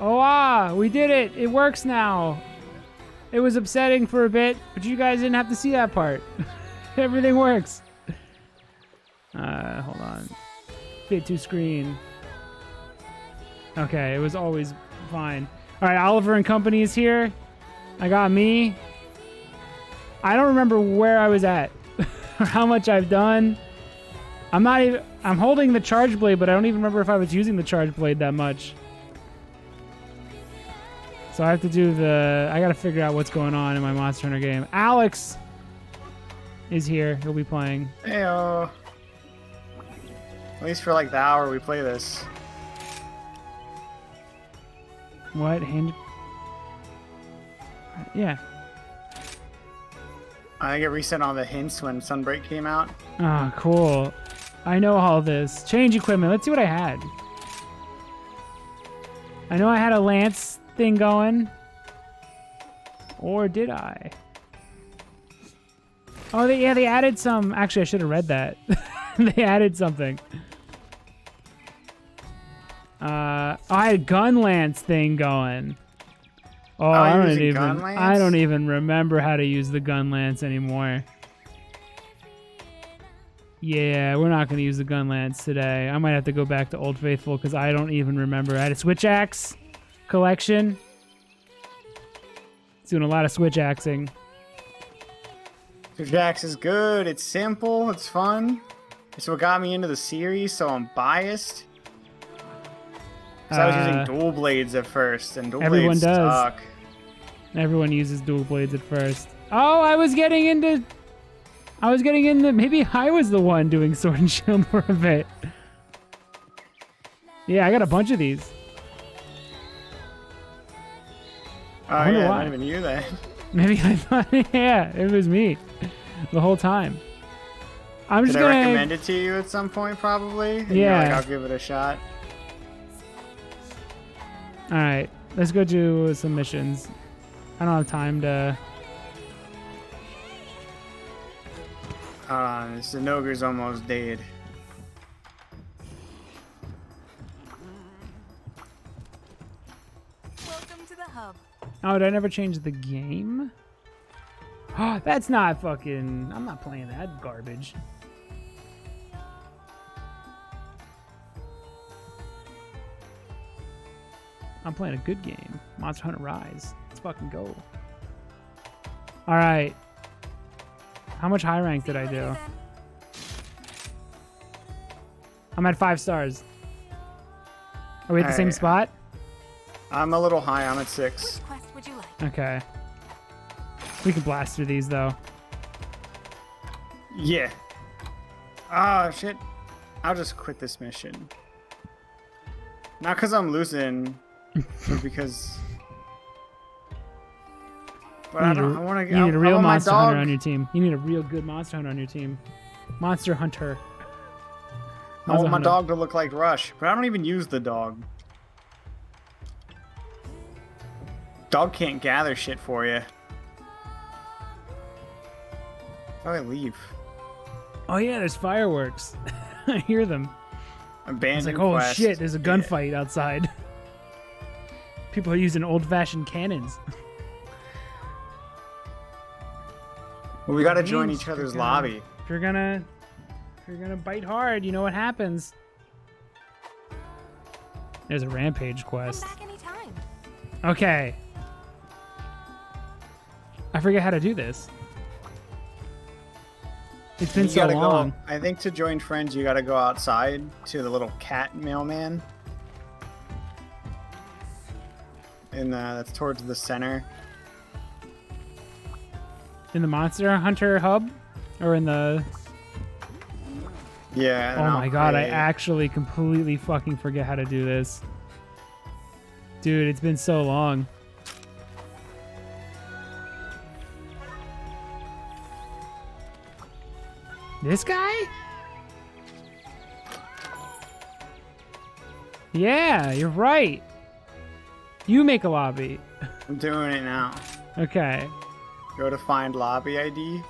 Oh, we did it. It works now. It was upsetting for a bit, but you guys didn't have to see that part. Everything works. Hold on. Fit to screen. Okay, it was always fine. All right, Oliver and Company is here. I got me. I don't remember where I was at or how much I've done. I'm holding the charge blade, but I don't even remember if I was using the charge blade that much. So I have to do I gotta figure out what's going on in my Monster Hunter game. Alex is here. He'll be playing. Heyo. At least for like the hour we play this. What? Yeah. I get reset on the hints when Sunbreak came out. Oh, cool. I know all this. Change equipment. Let's see what I had. I know I had a lance thing going. Or did I? Oh, they added some. Actually, I should have read that. They added something. I had a gun lance thing going. Oh, I don't even remember how to use the gun lance anymore. Yeah, we're not going to use the gun lance today. I might have to go back to Old Faithful because I don't even remember. I had a switch axe collection. Doing a lot of switch axing. Switch axe is good. It's simple. It's fun. It's what got me into the series, so I'm biased. Because I was using dual blades at first, and dual blades suck. Everyone uses dual blades at first. Oh, I was getting into... Maybe I was the one doing Sword and Shield for a bit. Yeah, I got a bunch of these. Oh, yeah, not even you then. Maybe I thought, yeah, it was me the whole time. Did I recommend it to you at some point, probably? And yeah. You're like, I'll give it a shot. All right, let's go do some missions. I don't have time to... This Zenogre's almost dead. Welcome to the hub. Oh, did I never change the game? Oh, that's not fucking... I'm not playing that garbage. I'm playing a good game. Monster Hunter Rise. Let's fucking go. All right. How much high rank did I do? I'm at 5 stars. Are we at the same spot? I'm a little high. I'm at 6. Which quest would you like? Okay. We can blast through these, though. Yeah. Oh, shit. I'll just quit this mission. Not because I'm losing, but because... But I want to get... You need a real Monster Hunter on your team. You need a real good Monster Hunter on your team. Monster Hunter. I want my dog to look like Rush, but I don't even use the dog. Dog can't gather shit for you. How do I leave? Oh yeah, there's fireworks. I hear them. Abandoned It's like, oh quest. shit, there's a gunfight outside. People are using old-fashioned cannons. Well, we gotta join each other's lobby. If you're gonna bite hard, you know what happens. There's a rampage quest. Come back anytime. Okay. I forget how to do this. It's been so long. I think to join friends, you gotta go outside to the little cat mailman. And that's towards the center. In the Monster Hunter hub? Or in the... Yeah. Oh my god, I actually completely fucking forget how to do this. Dude, it's been so long. This guy? Yeah, you're right. You make a lobby. I'm doing it now. Okay. Go to find lobby ID.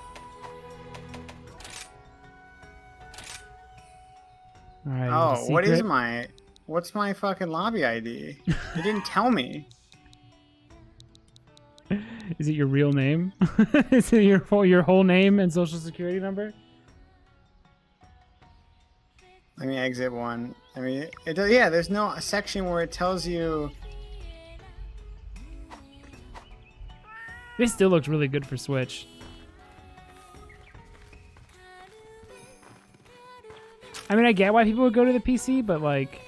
All right. Oh, what is my... What's my fucking lobby ID? You didn't tell me. Is it your real name? Is it your whole name and social security number? Let me exit one. I mean, yeah, there's no section where it tells you. This still looks really good for Switch. I mean, I get why people would go to the PC, but like,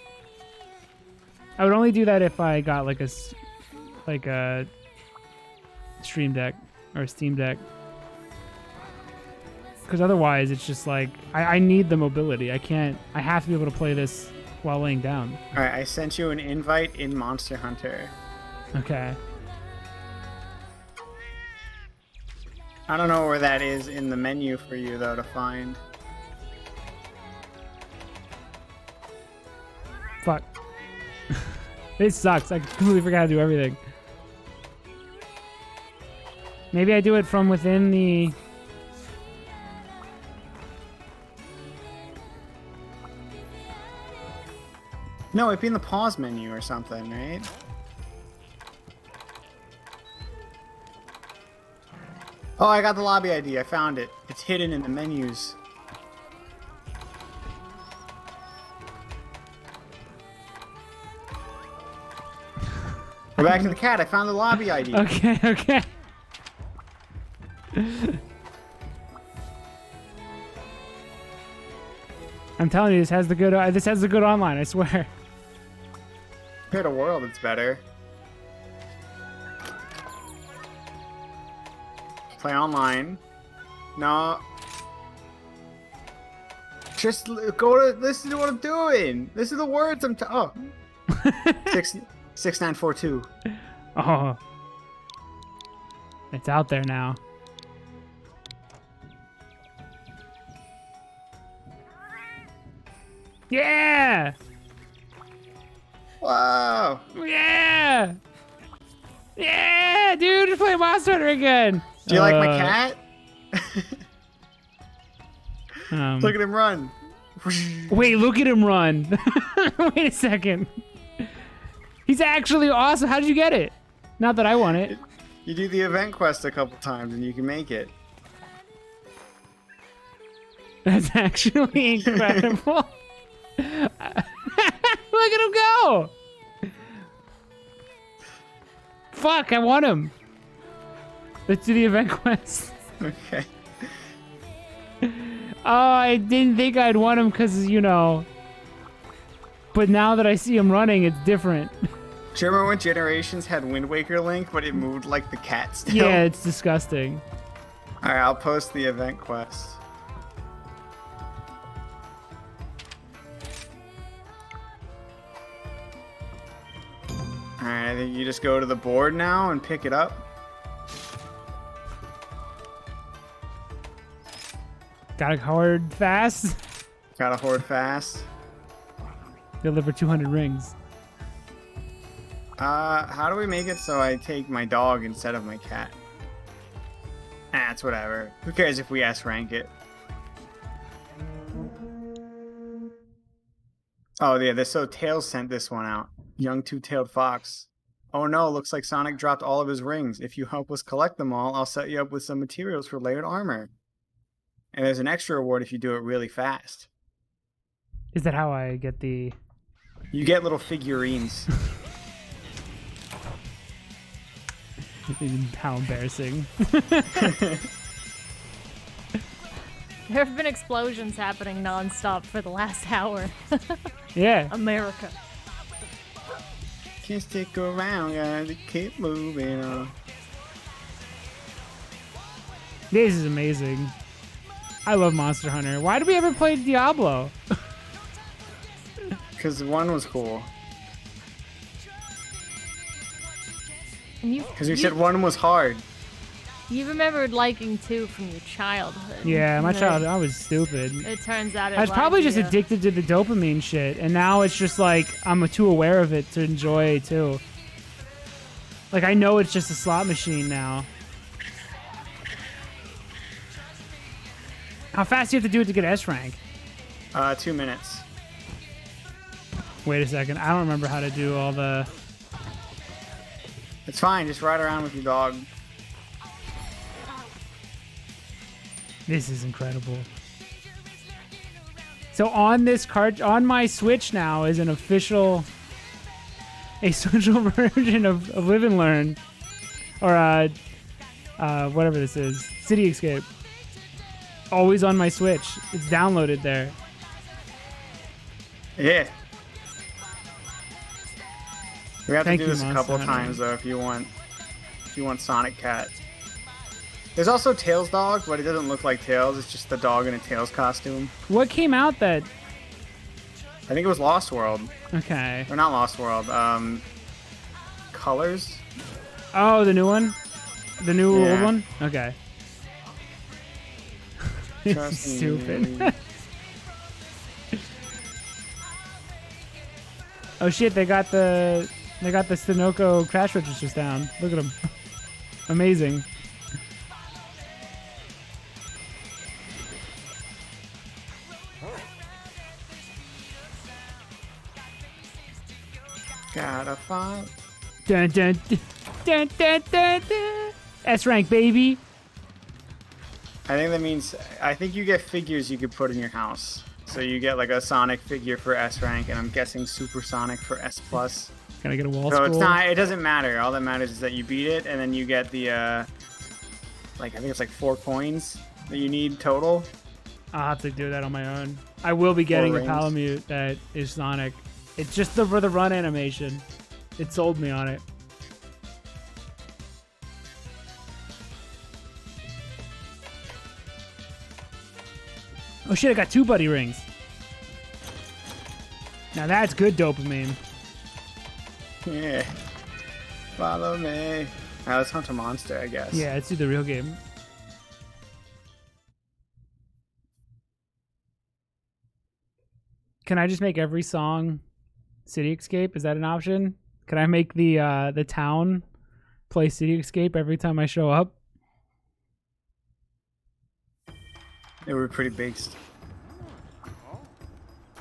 I would only do that if I got like a Stream Deck or a Steam Deck. Because otherwise, it's just like I need the mobility. I have to be able to play this while laying down. All right, I sent you an invite in Monster Hunter. Okay. I don't know where that is in the menu for you though to find. Fuck. This sucks. I completely forgot to do everything. Maybe I do it from within the... No, it'd be in the pause menu or something, right? Oh, I got the lobby ID. I found it. It's hidden in the menus. Go back to the cat. I found the lobby ID. Okay, okay. I'm telling you, this has the good online, I swear. Compared to World, it's better. Play online. No. Just go to. Listen to what I'm doing. This is the words I'm. Oh. 6942. Oh. It's out there now. Yeah! Wow. Yeah! Yeah, dude, just play Monster Hunter again. Do you like my cat? Look at him run. Wait, look at him run. Wait a second. He's actually awesome. How did you get it? Not that I want it. You do the event quest a couple times and you can make it. That's actually incredible. Look at him go. Fuck, I want him. Let's do the event quest. Okay. Oh, I didn't think I'd want him because, you know. But now that I see him running, it's different. Do you remember when Generations had Wind Waker Link, but it moved like the cat still? Yeah, it's disgusting. Alright, I'll post the event quest. Alright, I think you just go to the board now and pick it up. Gotta hoard fast. Gotta hoard fast. Deliver 200 rings. How do we make it so I take my dog instead of my cat? It's whatever. Who cares if we S-rank it? Oh, yeah, so Tails sent this one out. Young two-tailed fox. Oh no, looks like Sonic dropped all of his rings. If you help us collect them all, I'll set you up with some materials for layered armor. And there's an extra reward if you do it really fast. Is that how I get the... You get little figurines. How embarrassing. There have been explosions happening nonstop for the last hour. Yeah. America. Can't stick around, gotta keep moving on. This is amazing. I love Monster Hunter. Why did we ever play Diablo? Because one was cool. Because you said one was hard. You remembered liking 2 from your childhood. Yeah, my childhood, I was stupid. It turns out I was probably just addicted to the dopamine shit, and now it's just like I'm too aware of it to enjoy it too. Like I know it's just a slot machine now. How fast do you have to do it to get S rank? 2 minutes. Wait a second. I don't remember how to do all the... It's fine. Just ride around with your dog. This is incredible. So on this card, on my Switch now is an official version of Live and Learn, or whatever this is, City Escape. Always on my Switch. It's downloaded there. Yeah. We have Thank to do you, this a couple of Monster Hunter. times though if you want Sonic Cat. There's also Tails dog, but it doesn't look like Tails. It's just the dog in a Tails costume. What came out that... I think it was Lost World. Okay. Or not Lost World. Colors? Oh, the new one? The new old Yeah. one? Okay. It's Trust me. stupid. Oh shit, they got the Sunoco crash registers down. Look at them. Amazing. Gotta find. Dun, dun, dun, dun, dun, dun, dun. S rank, baby. I think that means I think you get figures you could put in your house. So you get like a Sonic figure for S rank, and I'm guessing Super Sonic for S plus. Can I get a wall So scroll? it's not. It doesn't matter. All that matters is that you beat it, and then you get the like I think it's like 4 coins that you need total. I'll have to do that on my own. I will be getting a rings. Palamute that is Sonic. It's just for the run animation. It sold me on it. Oh shit, I got 2 buddy rings. Now that's good dopamine. Yeah. Follow me. Now let's hunt a monster, I guess. Yeah, let's do the real game. Can I just make every song City Escape? Is that an option? Can I make the town play City Escape every time I show up? It would be pretty based.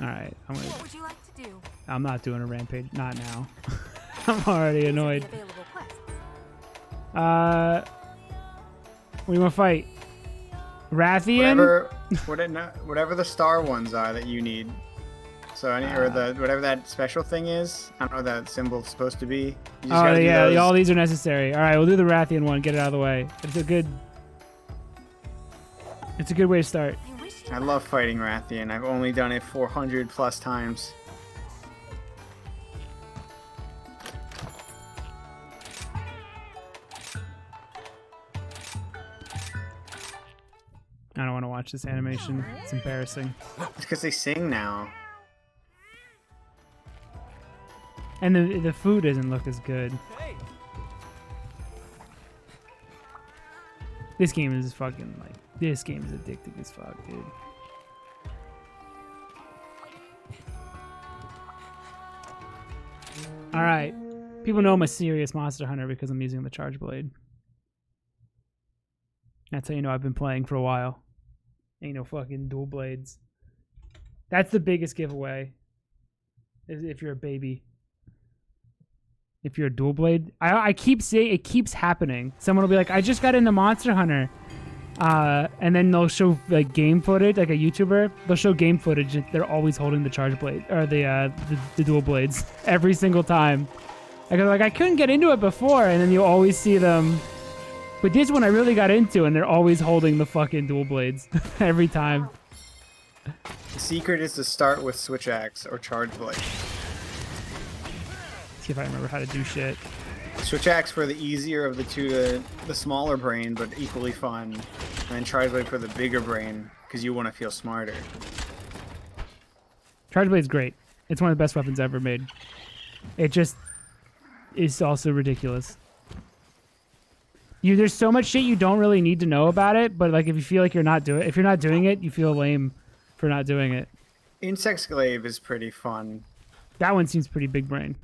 All right, What would you like to do? I'm not doing a rampage. Not now. I'm already annoyed. The available quests. What do you want to fight? Rathian? Whatever the star ones are that you need. So whatever that special thing is, I don't know what that symbol's supposed to be. You just Oh gotta do yeah, those. all these are necessary. All right, we'll do the Rathian one. Get it out of the way. It's a good way to start. I wish you I love fighting Rathian. I've only done it 400 plus times. I don't want to watch this animation. It's embarrassing. It's because they sing now. And the food doesn't look as good. This game is fucking like, this game is addicting as fuck, dude. All right. People know I'm a serious monster hunter because I'm using the charge blade. That's how you know I've been playing for a while. Ain't no fucking dual blades. That's the biggest giveaway. Is if you're a baby. If you're a dual blade. I keep saying, it keeps happening. Someone will be like, I just got into Monster Hunter. And then they'll show like game footage, like a YouTuber. They'll show game footage. And they're always holding the charge blade or the dual blades every single time. Like I couldn't get into it before, and then you always see them. But this one I really got into, and they're always holding the fucking dual blades every time. The secret is to start with switch axe or charge blade. See if I remember how to do shit. Switch axe for the easier of the two, the smaller brain, but equally fun. And then charge blade for the bigger brain, because you want to feel smarter. Charge blade's great. It's one of the best weapons ever made. It just is also ridiculous. There's so much shit you don't really need to know about it, but like if you feel like you're not doing it, you feel lame for not doing it. Insect Glaive is pretty fun. That one seems pretty big brain.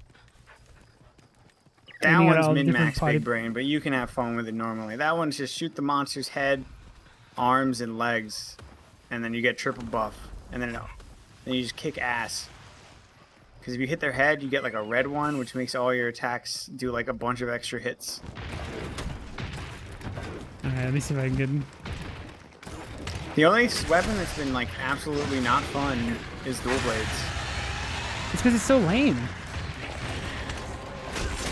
That Aiming at one's all the min-max different big brain, but you can have fun with it normally. That one's just shoot the monster's head, arms, and legs, and then you get triple buff, and then you just kick ass. Because if you hit their head, you get like a red one, which makes all your attacks do like a bunch of extra hits. Alright, let me see if I can get him. The only weapon that's been like absolutely not fun is dual blades. It's because it's so lame.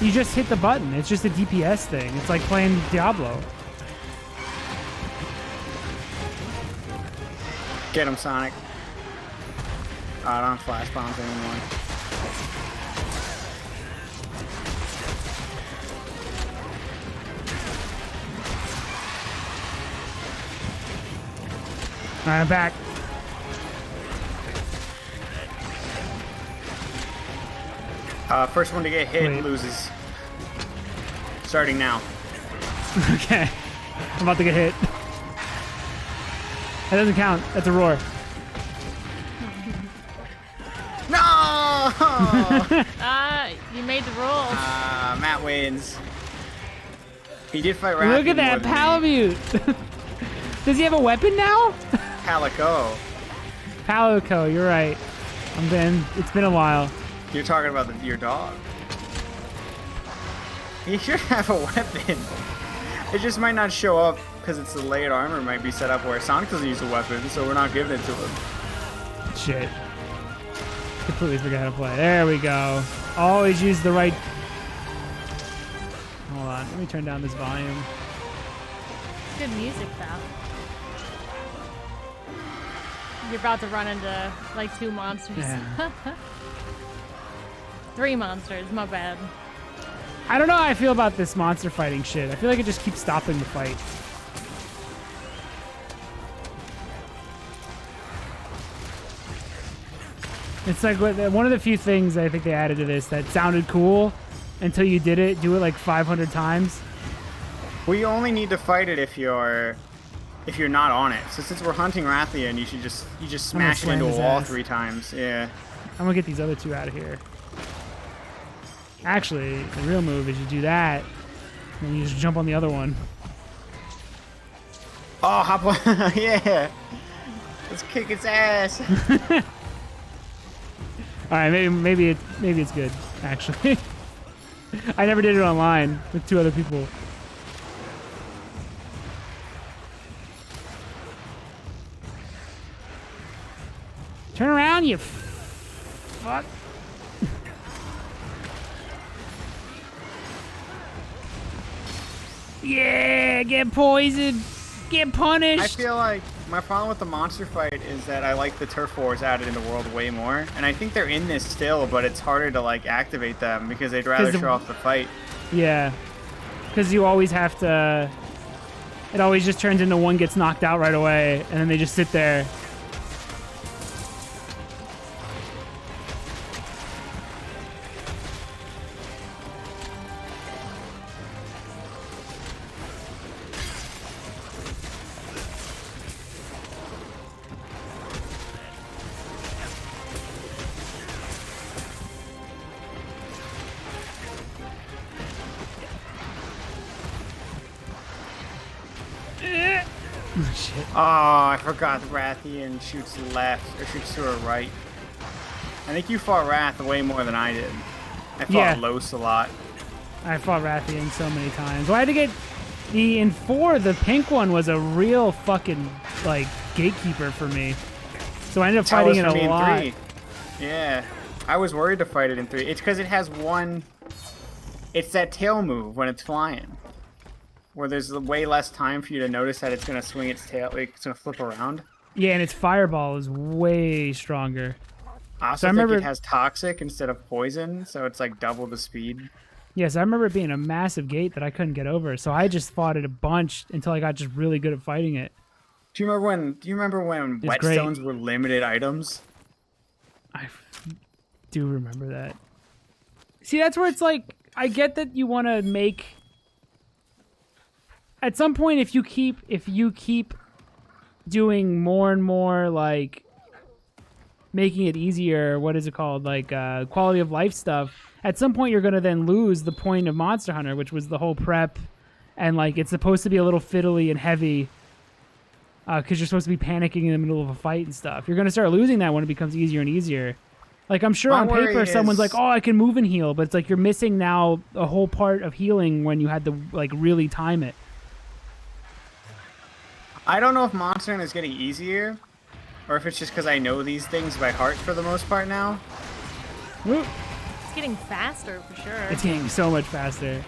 You just hit the button. It's just a DPS thing. It's like playing Diablo. Get him, Sonic. Oh, I don't have flash bombs anymore. Alright, I'm back. First one to get hit Wait. loses. Starting now. Okay. I'm about to get hit. That doesn't count. That's a roar. No! You made the rules. Matt wins. He did fight Rathy. Look at that Palamute. Does he have a weapon now? Calico. Palico, you're right. It's been a while. You're talking about your dog. He should have a weapon. It just might not show up because it's delayed armor might be set up where Sonic doesn't use a weapon, so we're not giving it to him. Shit. Completely forgot how to play. There we go. Always use the right... Hold on. Let me turn down this volume. Good music, though. You're about to run into like 2 monsters. Yeah. 3 monsters, my bad. I don't know how I feel about this monster fighting shit. I feel like it just keeps stopping the fight. It's like one of the few things I think they added to this that sounded cool until you did it. Do it like 500 times. Well, you only need to fight it if you're not on it. So since we're hunting Rathian, you just smash it slam into a his wall ass. 3 times. Yeah. I'm gonna get these other 2 out of here. Actually, the real move is you do that, and you just jump on the other one. Oh, hop on. Yeah. Let's kick its ass. All right, maybe it's good. Actually, I never did it online with 2 other people. Turn around, you fuck. Yeah, get poisoned, get punished. I feel like my problem with the monster fight is that I like the turf wars added in the world way more, and I think they're in this still, but it's harder to like activate them because they'd rather show off the fight. Yeah, because you always have to. It always just turns into one gets knocked out right away, and then they just sit there. Shit. Oh, I forgot Rathian shoots left, or shoots to her right. I think you fought Wrath way more than I did. I fought Yeah. Los a lot. I fought Rathian so many times. Well, I had to get in 4. The pink one was a real fucking like gatekeeper for me. So I ended up That was fighting it for me a lot. in 3. Yeah. I was worried to fight it in 3. It's because it has one... It's that tail move when it's flying. Where there's way less time for you to notice that it's going to swing its tail. Like, it's going to flip around. Yeah, and its fireball is way stronger. I also I think remember- it has toxic instead of poison, so it's like double the speed. Yes, I remember it being a massive gate that I couldn't get over. So I just fought it a bunch until I got just really good at fighting it. Do you remember when It's great. whetstones were limited items? I do remember that. See, that's where it's like, I get that you want to make... At some point, if you keep doing more and more, like, making it easier, what is it called, like, quality of life stuff, at some point you're going to then lose the point of Monster Hunter, which was the whole prep, and, like, it's supposed to be a little fiddly and heavy, because you're supposed to be panicking in the middle of a fight and stuff. You're going to start losing that when it becomes easier and easier. Like, I'm sure My on paper worry someone's is- like, oh, I can move and heal, but it's like you're missing now a whole part of healing when you had to, like, really time it. I don't know if Monster Hunter is getting easier, or if it's just because I know these things by heart for the most part now. Whoop. It's getting faster for sure. It's getting so much faster.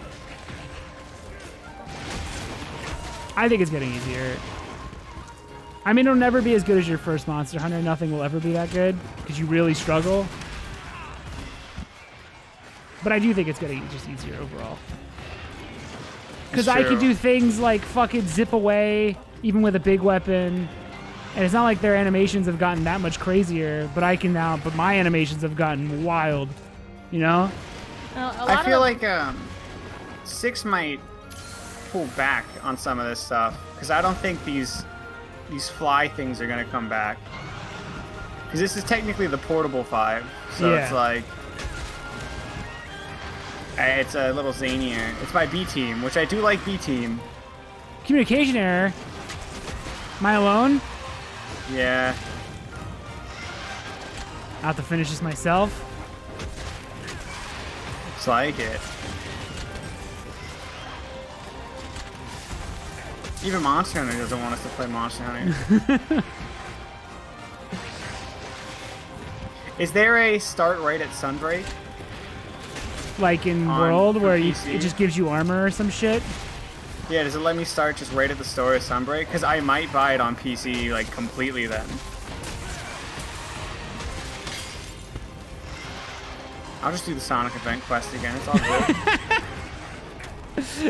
I think it's getting easier. I mean, it'll never be as good as your first Monster Hunter. Nothing will ever be that good because you really struggle. But I do think it's getting just easier overall. Because I can do things like fucking zip away, even with a big weapon. And it's not like their animations have gotten that much crazier, but I can now, but my animations have gotten wild, you know? I feel like 6 might pull back on some of this stuff, because I don't think these fly things are going to come back. Because this is technically the portable 5, so Yeah. it's like... It's a little zanier. It's my B team, which I do like B team. Communication error. Am I alone? Yeah. I'll have to finish this myself. It's like it. Even Monster Hunter doesn't want us to play Monster Hunter. Is there a start right at Sunbreak? Like in On World, where PC? it just gives you armor or some shit. Yeah, does it let me start just right at the store of Sunbreak? Because I might buy it on PC, like, completely then. I'll just do the Sonic event quest again. It's all good.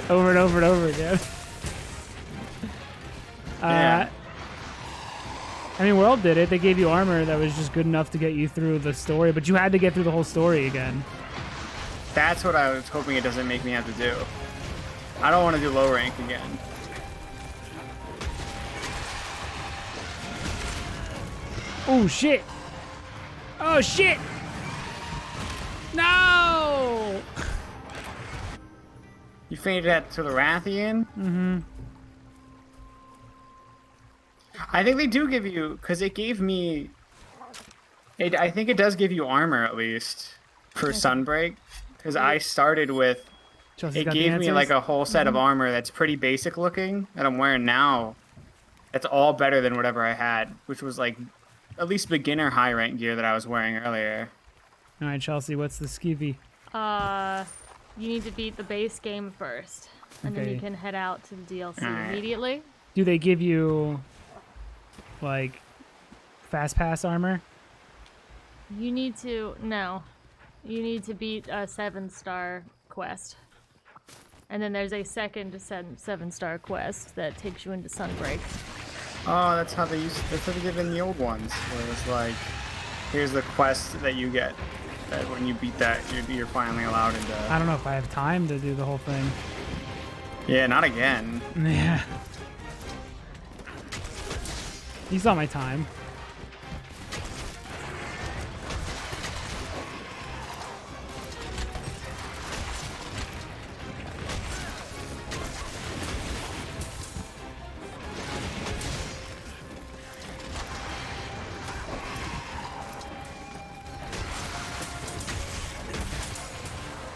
Over and over and over again. Yeah. I mean, World did it. They gave you armor that was just good enough to get you through the story, but you had to get through the whole story again. That's what I was hoping it doesn't make me have to do. I don't want to do low rank again. Oh, shit. Oh, shit. No! You fainted at to the Rathian? Mm-hmm. I think they do give you, because it gave me... I think it does give you armor, at least, for Sunbreak. Because I started with... Chelsea's It got the gave me answers. like a whole set of armor that's pretty basic looking that I'm wearing now. That's all better than whatever I had, which was like at least beginner high rank gear that I was wearing earlier. All right, Chelsea, what's the skeevy? You need to beat the base game first, and then you Okay. can head out to the DLC Alright. immediately. Do they give you, like, fast pass armor? You need to you need to beat a 7-star quest, and then there's a second 7-star quest that takes you into Sunbreak. Oh, that's how they did in the old ones. Where it was like, here's the quest that you get. That when you beat that, you're finally allowed into. I don't know if I have time to do the whole thing. Yeah, not again. Yeah. You saw my time.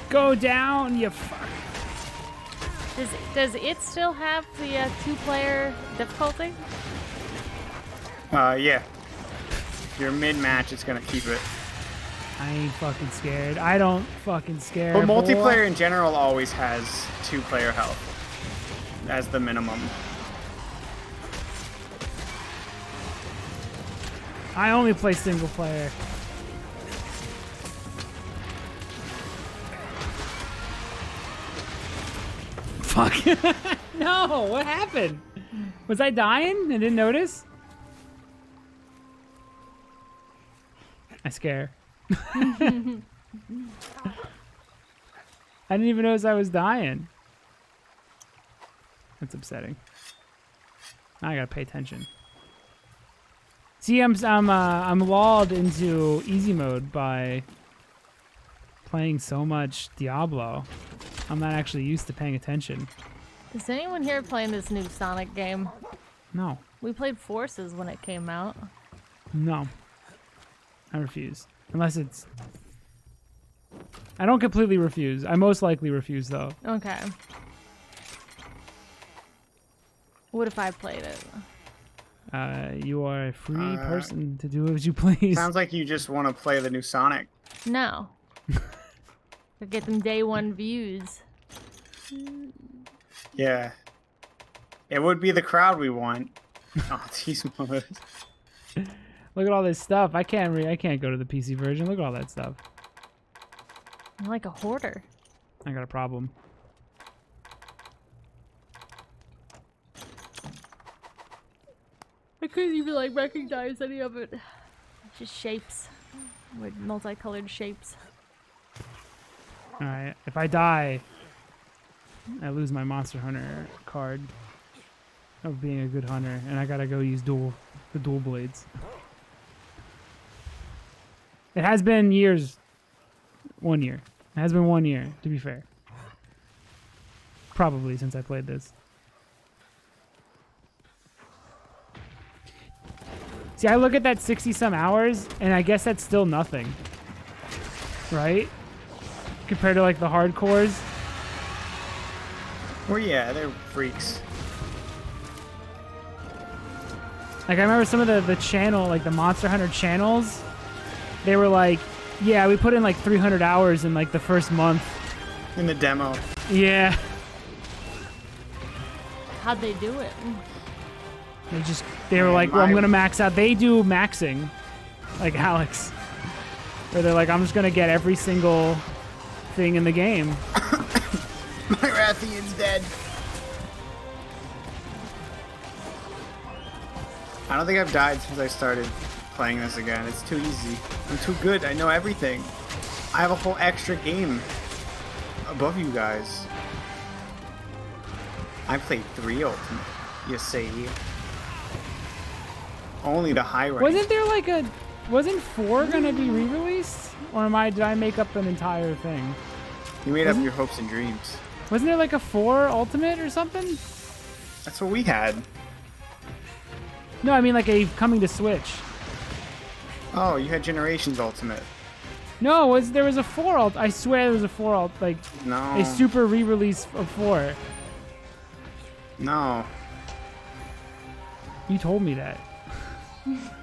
Go down, you fuck. Does it still have the 2-player difficulty? Yeah. If you're mid-match, it's gonna keep it. I ain't fucking scared. I don't fucking scare. But boy. multiplayer in general always has 2-player health as the minimum. I only play single player. Fuck. No, what happened? Was I dying? I didn't notice? I scare. I didn't even notice I was dying. That's upsetting. I gotta pay attention. See, I'm lulled into easy mode by playing so much Diablo. I'm not actually used to paying attention. Is anyone here playing this new Sonic game? No, We played Forces when it came out. no. I refuse. Unless it's... I don't completely refuse. I most likely refuse, though. Okay. What if I played it? You are a free person to do as you please. Sounds like you just want to play the new Sonic. No. To get them day one views. Yeah. It would be the crowd we want. Oh, these modes. Look at all this stuff. I can't go to the PC version. Look at all that stuff. I'm like a hoarder. I got a problem. I couldn't even like recognize any of it. Just shapes. With multicolored shapes. Alright, if I die, I lose my Monster Hunter card of being a good hunter, and I gotta go use the dual blades. It has been years. 1 year. It has been 1 year, to be fair. Probably since I played this. See, I look at that 60-some hours, and I guess that's still nothing. Right? Compared to, like, the hardcores. Well, yeah, they're freaks. Like, I remember some of the channel, like, the Monster Hunter channels, they were like, yeah, we put in, like, 300 hours in, like, the first month. In the demo. Yeah. How'd they do it? They were like, well, I'm going to max out. They do maxing, like Alex. Where they're like, I'm just going to get every single thing in the game. My Rathian's dead. I don't think I've died since I started playing this again. It's too easy. I'm too good. I know everything. I have a whole extra game above you guys. I played 3 Ultimate. You say. Only the high rank. Wasn't there like a... Wasn't 4 going to be re-released? Or did I make up an entire thing? You made up your hopes and dreams. Wasn't there like a 4 Ultimate or something? That's what we had. No, I mean like a coming to Switch. Oh, you had Generations Ultimate. No, there was a 4 ult. I swear there was a 4 ult, like No. a super re-release of 4. No. You told me that.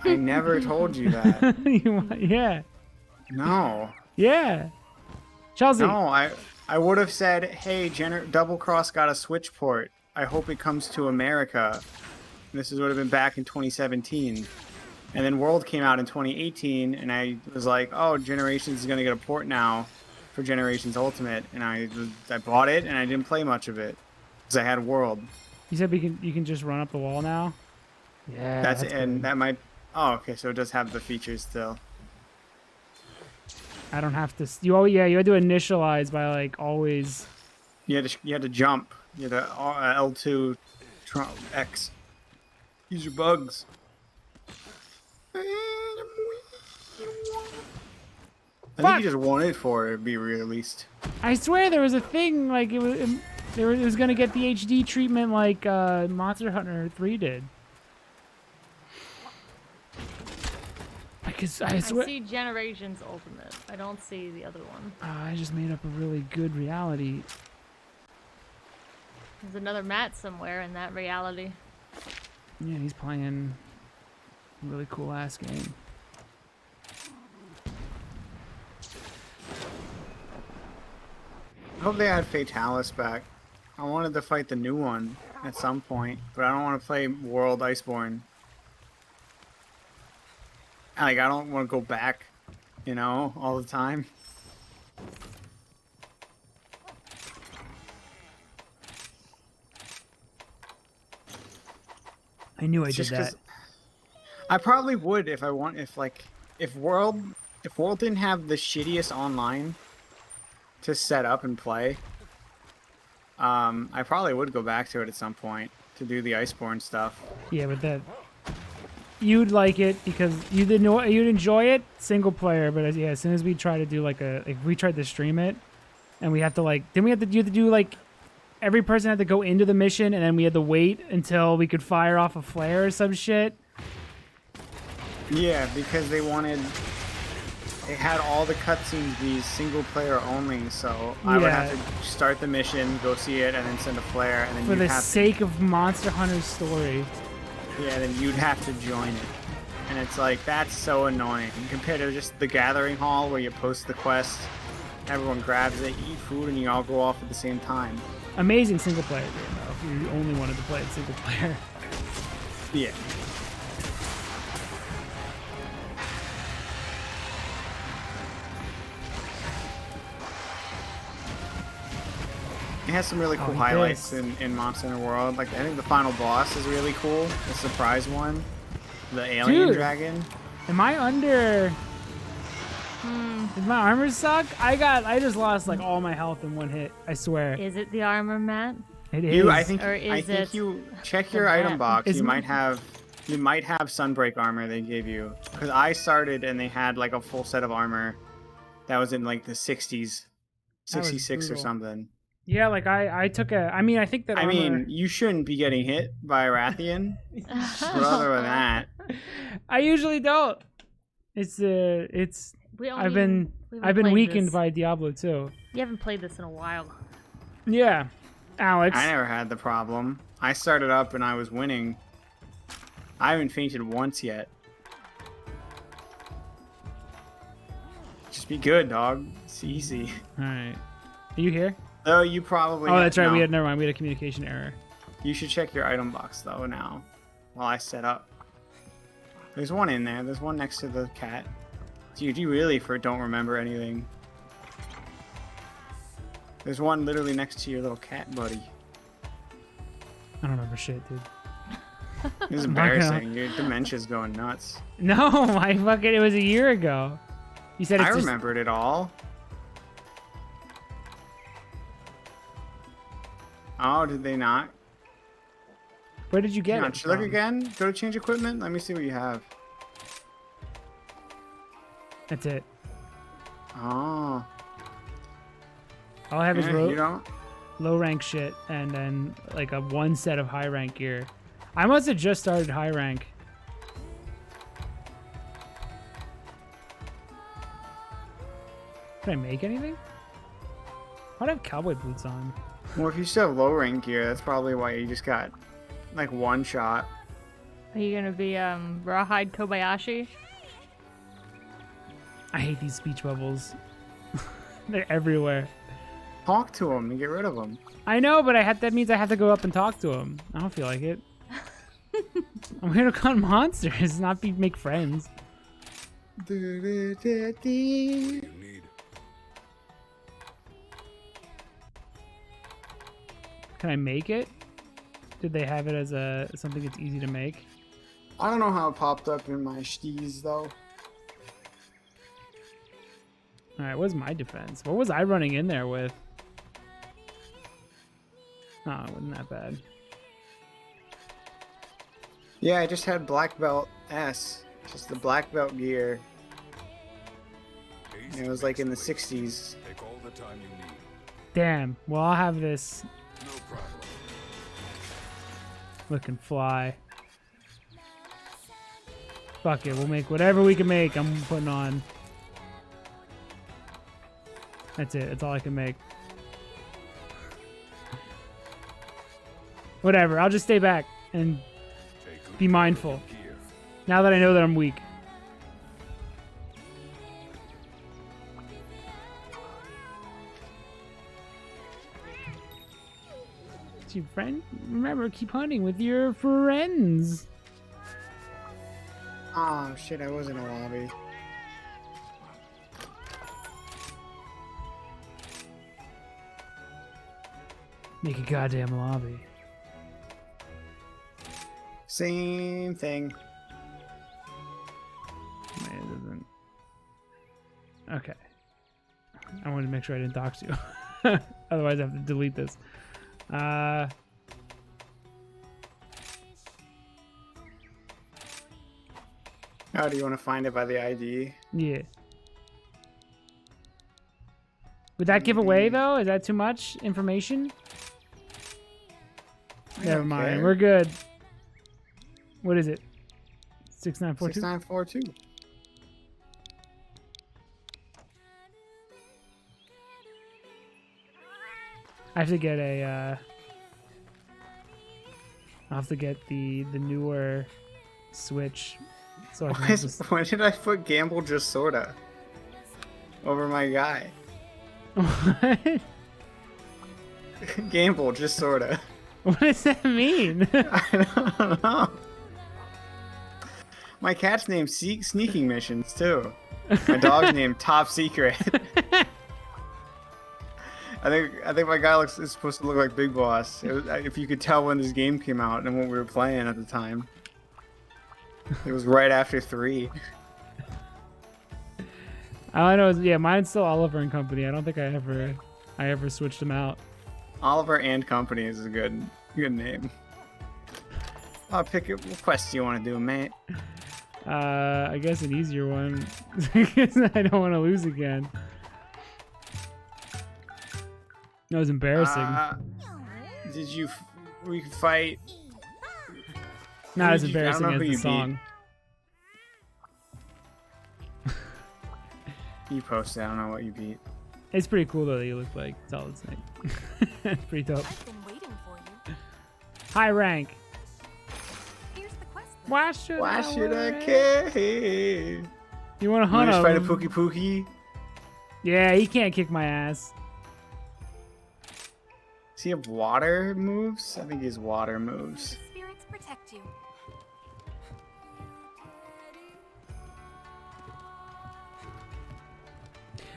I never told you that. Yeah. No. Yeah. Chelsea. No, I would have said, hey, Double Cross got a Switch port. I hope it comes to America. This would have been back in 2017. And then World came out in 2018, and I was like, oh, Generations is going to get a port now for Generations Ultimate. And I bought it, and I didn't play much of it because I had World. You said you can just run up the wall now? Yeah. That's it, and that might... Oh, okay, so it does have the features still. I don't have to... You had to initialize by, like, always... You had to jump. You had to L2 X. Use your bugs. I think you just wanted for it to be released. I swear there was a thing, like, it was going to get the HD treatment like Monster Hunter 3 did. I swear... I see Generations Ultimate. I don't see the other one. I just made up a really good reality. There's another Matt somewhere in that reality. Yeah, he's playing a really cool ass game. I hope they add Fatalis back. I wanted to fight the new one at some point, but I don't want to play World Iceborne. Like, I don't want to go back, you know, all the time. I knew I did that. I probably would if World didn't have the shittiest online to set up and play. I probably would go back to it at some point to do the Iceborne stuff. Yeah, but you'd like it because you'd enjoy it single player, but as soon as we try to do we tried to stream it, and we have to you have to do like every person had to go into the mission, and then we had to wait until we could fire off a flare or some shit. Yeah, because they wanted they had all the cutscenes be single player only, so I would have to start the mission, go see it, and then send a flare, and then For you'd the have sake of Monster Hunter's story. yeah, then you'd have to join it. And it's like, that's so annoying compared to just the gathering hall where you post the quest, everyone grabs it, you eat food, and you all go off at the same time. Amazing single player game, though, if you only wanted to play it single player. Yeah. It has some really cool highlights in Monster Hunter World. Like, I think the final boss is really cool. The surprise one. The alien dragon. Am I under... Did my armor suck? I just lost like all my health in one hit. I swear. Is it the armor, Matt? It is. I think it you check your item box. You might have Sunbreak armor they gave you. Because I started and they had like a full set of armor that was in like the 60s, 66 or something. Yeah, like I took a. I mean, I think that. I mean, you shouldn't be getting hit by a Rathian. But other than that, I usually don't. I've been weakened by Diablo 2. You haven't played this in a while. Yeah, Alex. I never had the problem. I started up and I was winning. I haven't fainted once yet. Just be good, dog. It's easy. All right. Are you here? Though you probably. Oh, that's right. No. Never mind. We had a communication error. You should check your item box though now, while I set up. There's one in there. There's one next to the cat. Dude, you really don't remember anything. There's one literally next to your little cat buddy. I don't remember shit, dude. It's embarrassing. Your dementia's going nuts. No, it was a year ago. You said it's I remembered it all. Oh, did they not? Where did you get it? Look again. Go to change equipment. Let me see what you have. That's it. Oh. All I have is You don't? low rank shit and then like a one set of high rank gear. I must have just started high rank. Can I make anything? Why do I have cowboy boots on? Well, if you still have low rank gear, that's probably why you just got like one shot. Are you gonna be Rawhide Kobayashi? I hate these speech bubbles. They're everywhere. Talk to them and get rid of them. I know, but that means I have to go up and talk to him. I don't feel like it. I'm here to hunt monsters, not make friends. Can I make it? Did they have it as something that's easy to make? I don't know how it popped up in my steez though. All right, what's my defense? What was I running in there with? Oh, it wasn't that bad. Yeah, I just had black belt S, just the black belt gear. And it was like in the 60s. Take all the time you need. Damn. Well, I'll have this No problem. looking fly. Fuck it, we'll make whatever we can make. I'm putting on. That's it. That's all I can make. Whatever. I'll just stay back and be mindful. Now that I know that I'm weak. It's your friend. Remember, keep hunting with your friends. Oh shit, I was in a lobby. Make a goddamn lobby. Same thing. Man, it doesn't. Okay. I wanted to make sure I didn't dox you. Otherwise, I have to delete this. Oh, do you want to find it by the ID? Yeah. Would that give away, though? Is that too much information? Never mind. care. We're good. What is it? 6942? 6942. I have to get a. I'll have to get the newer Switch. So I can have this. Why did I put Gamble just sorta over my guy? What? Gamble just sorta. What does that mean? I don't know. My cat's named Sneaking Missions too. My dog's named Top Secret. I think my guy is supposed to look like Big Boss. If you could tell when this game came out and what we were playing at the time. It was right after 3. All I know is, yeah, mine's still Oliver and Company. I don't think I ever switched them out. Oliver and Company is a good name. I'll pick it. What quest do you want to do, mate? I guess an easier one. Because I don't want to lose again. That was embarrassing. Did you we fight? Not as I don't know embarrassing who as the you beat. song. You posted. I don't know what you beat. It's pretty cool though that you look like Solid Snake. It's pretty dope. I've been waiting for you. High rank. Here's the quest list. Why should I worry? care? You want to You hunt just fight a him? Pookie Pookie? Yeah, he can't kick my ass. Does he have water moves? I think he has water moves. The spirits protect you.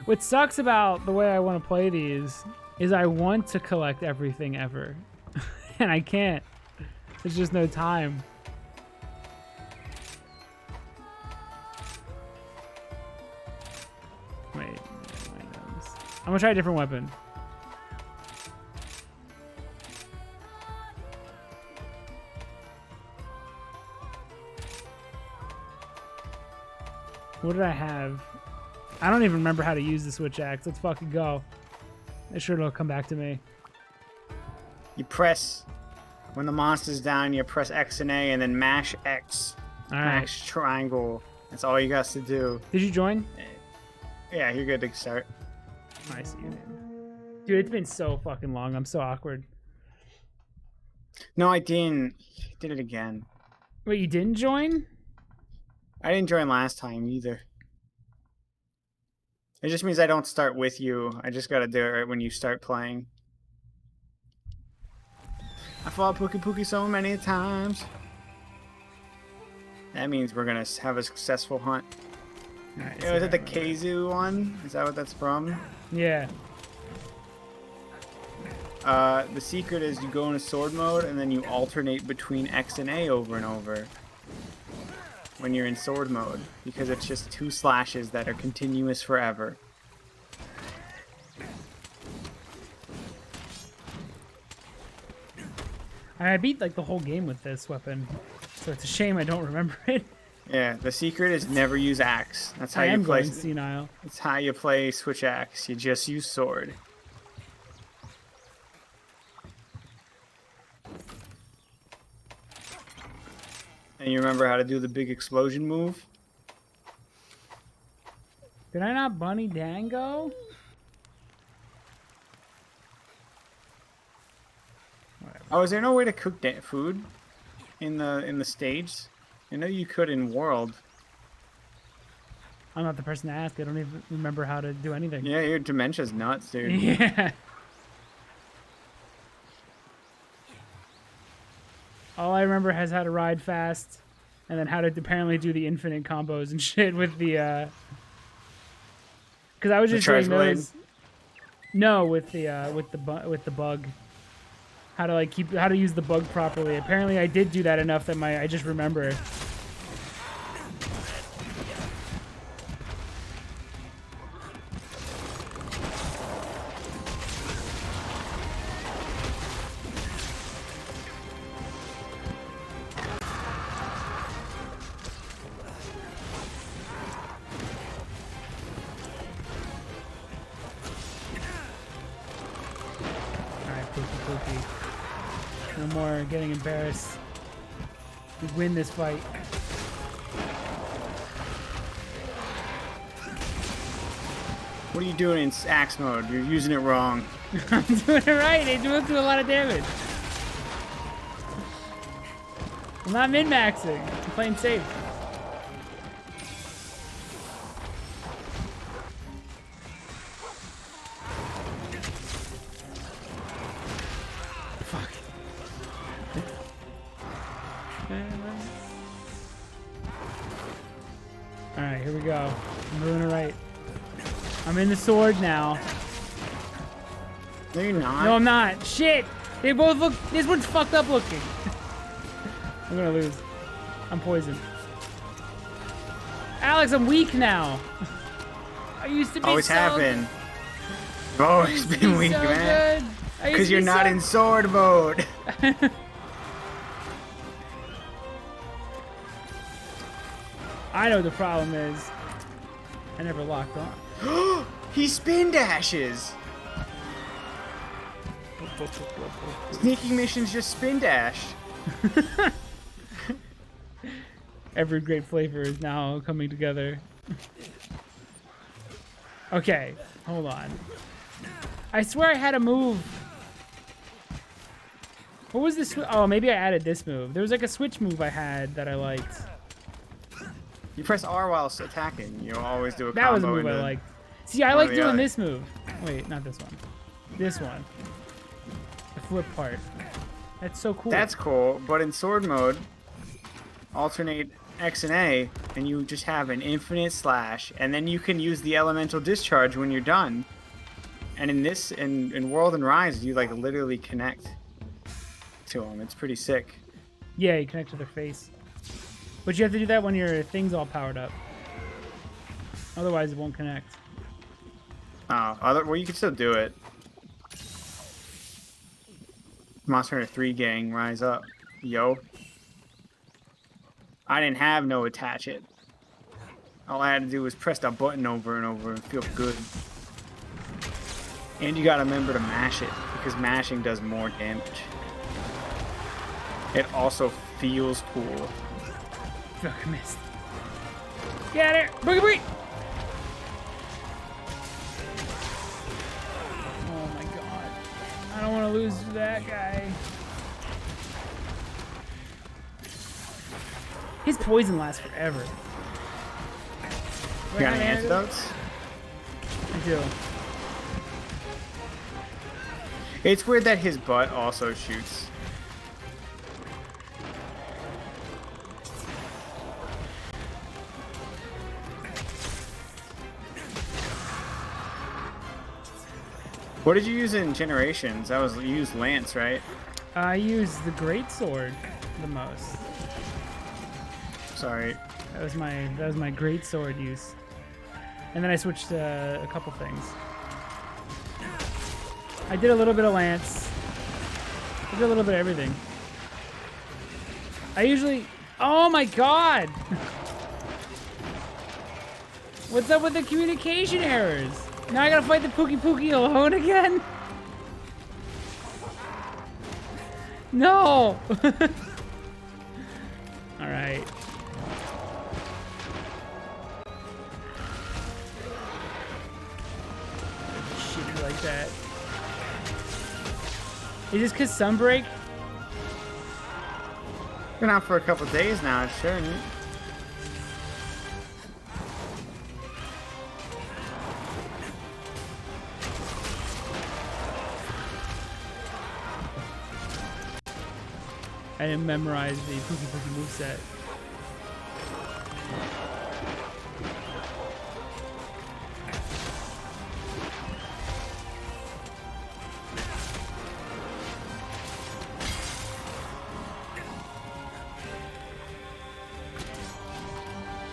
What sucks about the way I want to play these is I want to collect everything ever. And I can't. There's just no time. Wait, I'm gonna try a different weapon. What did I have? I don't even remember how to use the switch axe. Let's fucking go. I'm sure it'll come back to me. You press when the monster's down. You press X and A, and then mash X, All right. mash triangle. That's all you got to do. Did you join? Yeah, you're good to start. I see your name. Dude, it's been so fucking long. I'm so awkward. No, I didn't. Did it again. Wait, you didn't join? I didn't join last time either. It just means I don't start with you. I just gotta do it right when you start playing. I fought Pookie Pookie so many times. That means we're gonna have a successful hunt. Alright, Is it the Kazoo one? Is that what that's from? Yeah. The secret is you go into sword mode and then you alternate between X and A over and over when you're in sword mode, because it's just 2 slashes that are continuous forever. I beat like the whole game with this weapon, so it's a shame I don't remember it. Yeah, the secret is never use axe. That's how I you am play. going senile. It's how you play switch axe. You just use sword. And you remember how to do the big explosion move? Did I not bunny Dango? Oh, is there no way to cook food in the stage? I know you could in World. I'm not the person to ask. I don't even remember how to do anything. Yeah, your dementia's nuts, dude. Yeah. All I remember is how to ride fast, and then how to apparently do the infinite combos and shit with the. Because I was The just doing charge blade? those. No, with the bug. How to use the bug properly. Apparently, I did do that enough that I just remember. No more getting embarrassed. We win this fight. What are you doing in axe mode? You're using it wrong. I'm doing it right. They do a lot of damage. I'm not min-maxing. I'm playing safe. Fuck. Alright, here we go. I'm doing it right. I'm in the sword now. No, you're not. No, I'm not. Shit! They both look. This one's fucked up looking. I'm gonna lose. I'm poisoned. Alex, I'm weak now. I used to be Always so happened. You've I always used to been be weak, so man. good. I used Because to you're be not so- in sword mode. I know the problem is. I never locked on. He spin dashes. Sneaking missions just spin dash. Every great flavor is now coming together. Okay, hold on. I swear I had a move. What was this? Oh, maybe I added this move. There was like a switch move I had that I liked. You press R while attacking. You'll always do a That was a combo move I into- liked. See, I one or like the doing other. this move. Wait, not this one. This one. The flip part. That's so cool. That's cool, but in sword mode, alternate X and A, and you just have an infinite slash, and then you can use the elemental discharge when you're done. And in this, in World and Rise, you like literally connect to them. It's pretty sick. Yeah, you connect to their face. But you have to do that when your thing's all powered up. Otherwise, it won't connect. Oh, well, you can still do it. Monster Hunter 3 gang, rise up. Yo. I didn't have no attach it. All I had to do was press that button over and over and feel good. And you gotta remember to mash it, because mashing does more damage. It also feels cool. Fuck, I missed. Get it! Boogie boogie! Oh my god. I don't want to lose to that guy. His poison lasts forever. You got any antidotes? I do. It's weird that his butt also shoots. What did you use in Generations? That was, you used Lance, right? I use the great sword the most. Sorry. That was my great sword use. And then I switched to a couple things. I did a little bit of lance. I did a little bit of everything. I usually... Oh my god! What's up with the communication errors? Now I gotta fight the Pookie alone again? No! Alright. Shitty like that. Is this cause Sunbreak? Been out for a couple days now, it shouldn't. I didn't memorize the Pookie moveset.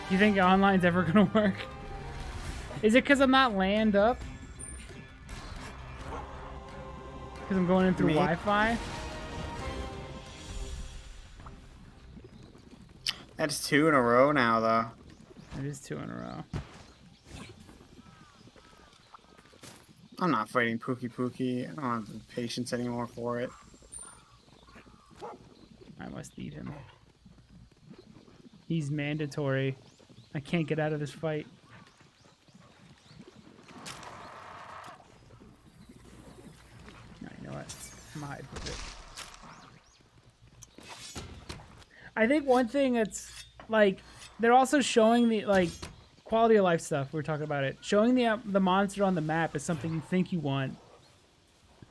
Do you think online's ever gonna work? Is it because I'm not land up? Because I'm going in through Me? Wi-Fi? That's 2 in a row now, though. It is 2 in a row. I'm not fighting Pookie. I don't have the patience anymore for it. I must eat him. He's mandatory. I can't get out of this fight. I'm gonna hide with it. I think one thing that's like they're also showing the like quality of life stuff. We were talking about it. Showing the monster on the map is something you think you want,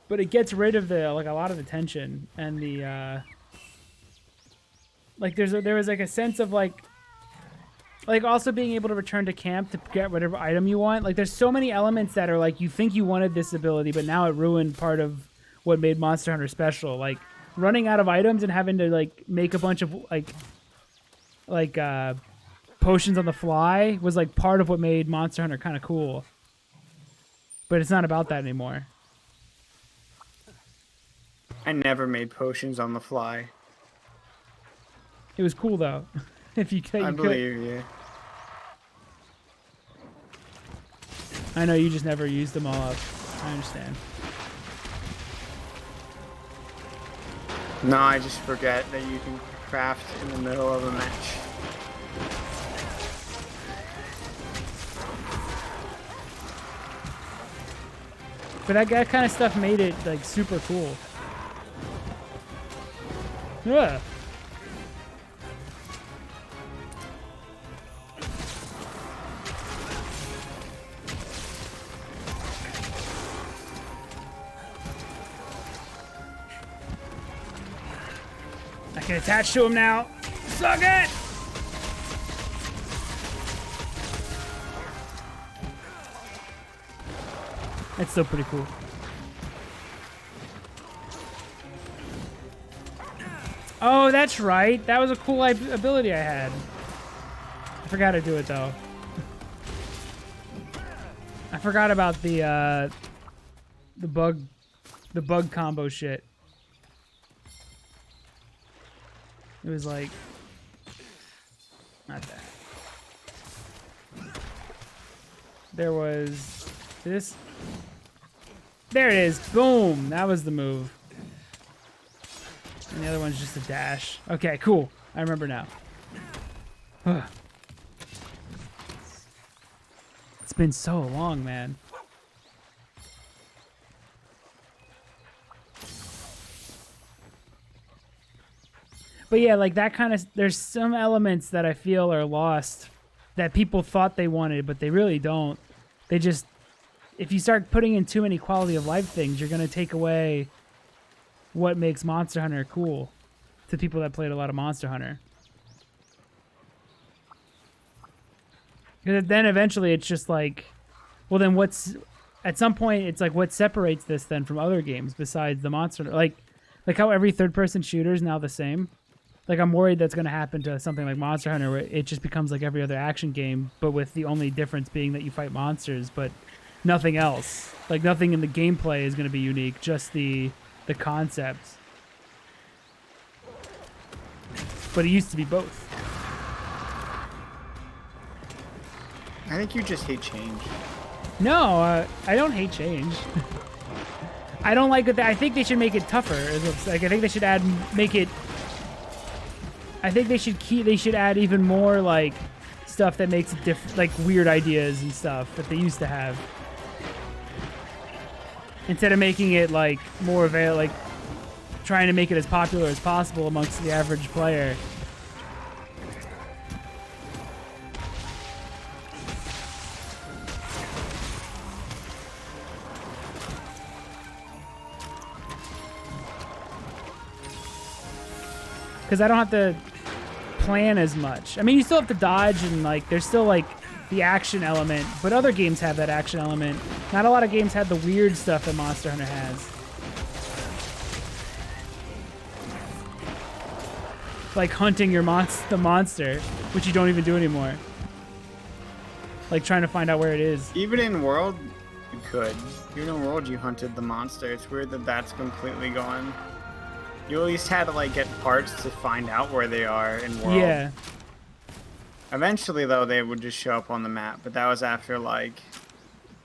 but it gets rid of the like a lot of the tension and the like there was like a sense of like also being able to return to camp to get whatever item you want. Like there's so many elements that are like you think you wanted this ability, but now it ruined part of what made Monster Hunter special. Like running out of items and having to like make a bunch of like potions on the fly was like part of what made Monster Hunter kind of cool. But it's not about that anymore. I never made potions on the fly. It was cool though. If you could, I you could. believe you. I know you just never used them all up. I understand. No, I just forget that you can craft in the middle of a match. But that kind of stuff made it like super cool. Yeah. I can attach to him now. Suck it! It's still pretty cool. Oh, that's right. That was a cool ability I had. I forgot to do it though. I forgot about the bug combo shit. It was like not that. There was this. There it is. Boom. That was the move. And the other one's just a dash. Okay, cool. I remember now. It's been so long, man. But yeah, like that kind of, there's some elements that I feel are lost that people thought they wanted, but they really don't. They just, if you start putting in too many quality of life things, you're going to take away what makes Monster Hunter cool to people that played a lot of Monster Hunter. Because then eventually it's just like, well then what's, at some point it's like what separates this then from other games besides the Monster Hunter? Like how every third-person shooter is now the same. Like I'm worried that's going to happen to something like Monster Hunter where it just becomes like every other action game, but with the only difference being that you fight monsters, but nothing else. Like nothing in the gameplay is going to be unique, just the concept. But it used to be both. I think you just hate change. No, I don't hate change. I don't like it. I think they should make it tougher. Like I think they should make it. I think they should add even more like stuff that makes it different, like weird ideas and stuff that they used to have. Instead of making it like more available, like trying to make it as popular as possible amongst the average player. Because I don't have to plan as much. I mean, you still have to dodge and like there's still like the action element, but other games have that action element. Not a lot of games have the weird stuff that Monster Hunter has. Like hunting the monster, which you don't even do anymore. Like trying to find out where it is. Even in World, you could. Even in World, you hunted the monster. It's weird that that's completely gone. You at least had to like get parts to find out where they are in World. Yeah. Eventually, though, they would just show up on the map, but that was after like.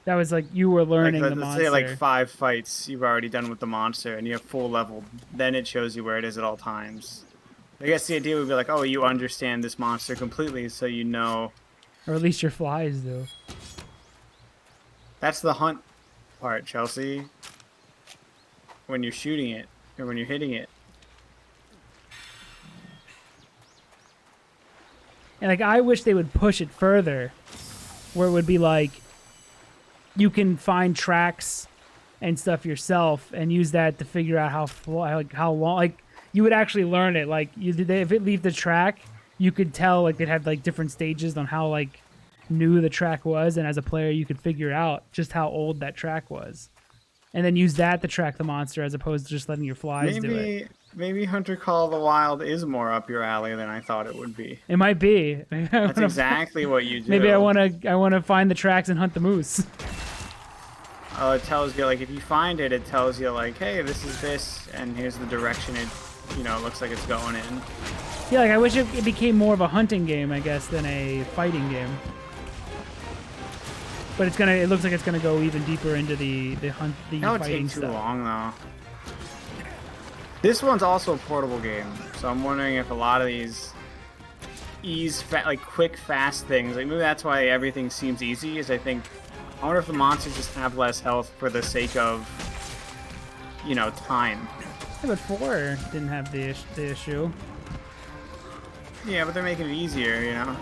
That was like you were learning the let's monster. say like 5 fights you've already done with the monster, and you have full level. Then it shows you where it is at all times. I guess the idea would be like, oh, you understand this monster completely, so you know. Or at least your flies do. That's the hunt part, Chelsea. when you're shooting it or when you're hitting it. And like, I wish they would push it further, where it would be like, you can find tracks and stuff yourself and use that to figure out how long, like, you would actually learn it. Like, if it leave the track, you could tell, like, it had like different stages on how like new the track was, and as a player, you could figure out just how old that track was, and then use that to track the monster as opposed to just letting your flies do it. Maybe Hunter Call of the Wild is more up your alley than I thought it would be. It might be. That's exactly what you do. Maybe I wanna find the tracks and hunt the moose. Oh, it tells you, like, if you find it, it tells you, like, hey, this is this, and here's the direction it, looks like it's going in. Yeah, like, I wish it became more of a hunting game, I guess, than a fighting game. But it looks like it's gonna go even deeper into the That would fighting take too stuff. long, though. This one's also a portable game, so I'm wondering if a lot of these quick, fast things, like maybe that's why everything seems easy. I wonder if the monsters just have less health for the sake of, time. Yeah, but 4 didn't have the issue. Yeah, but they're making it easier,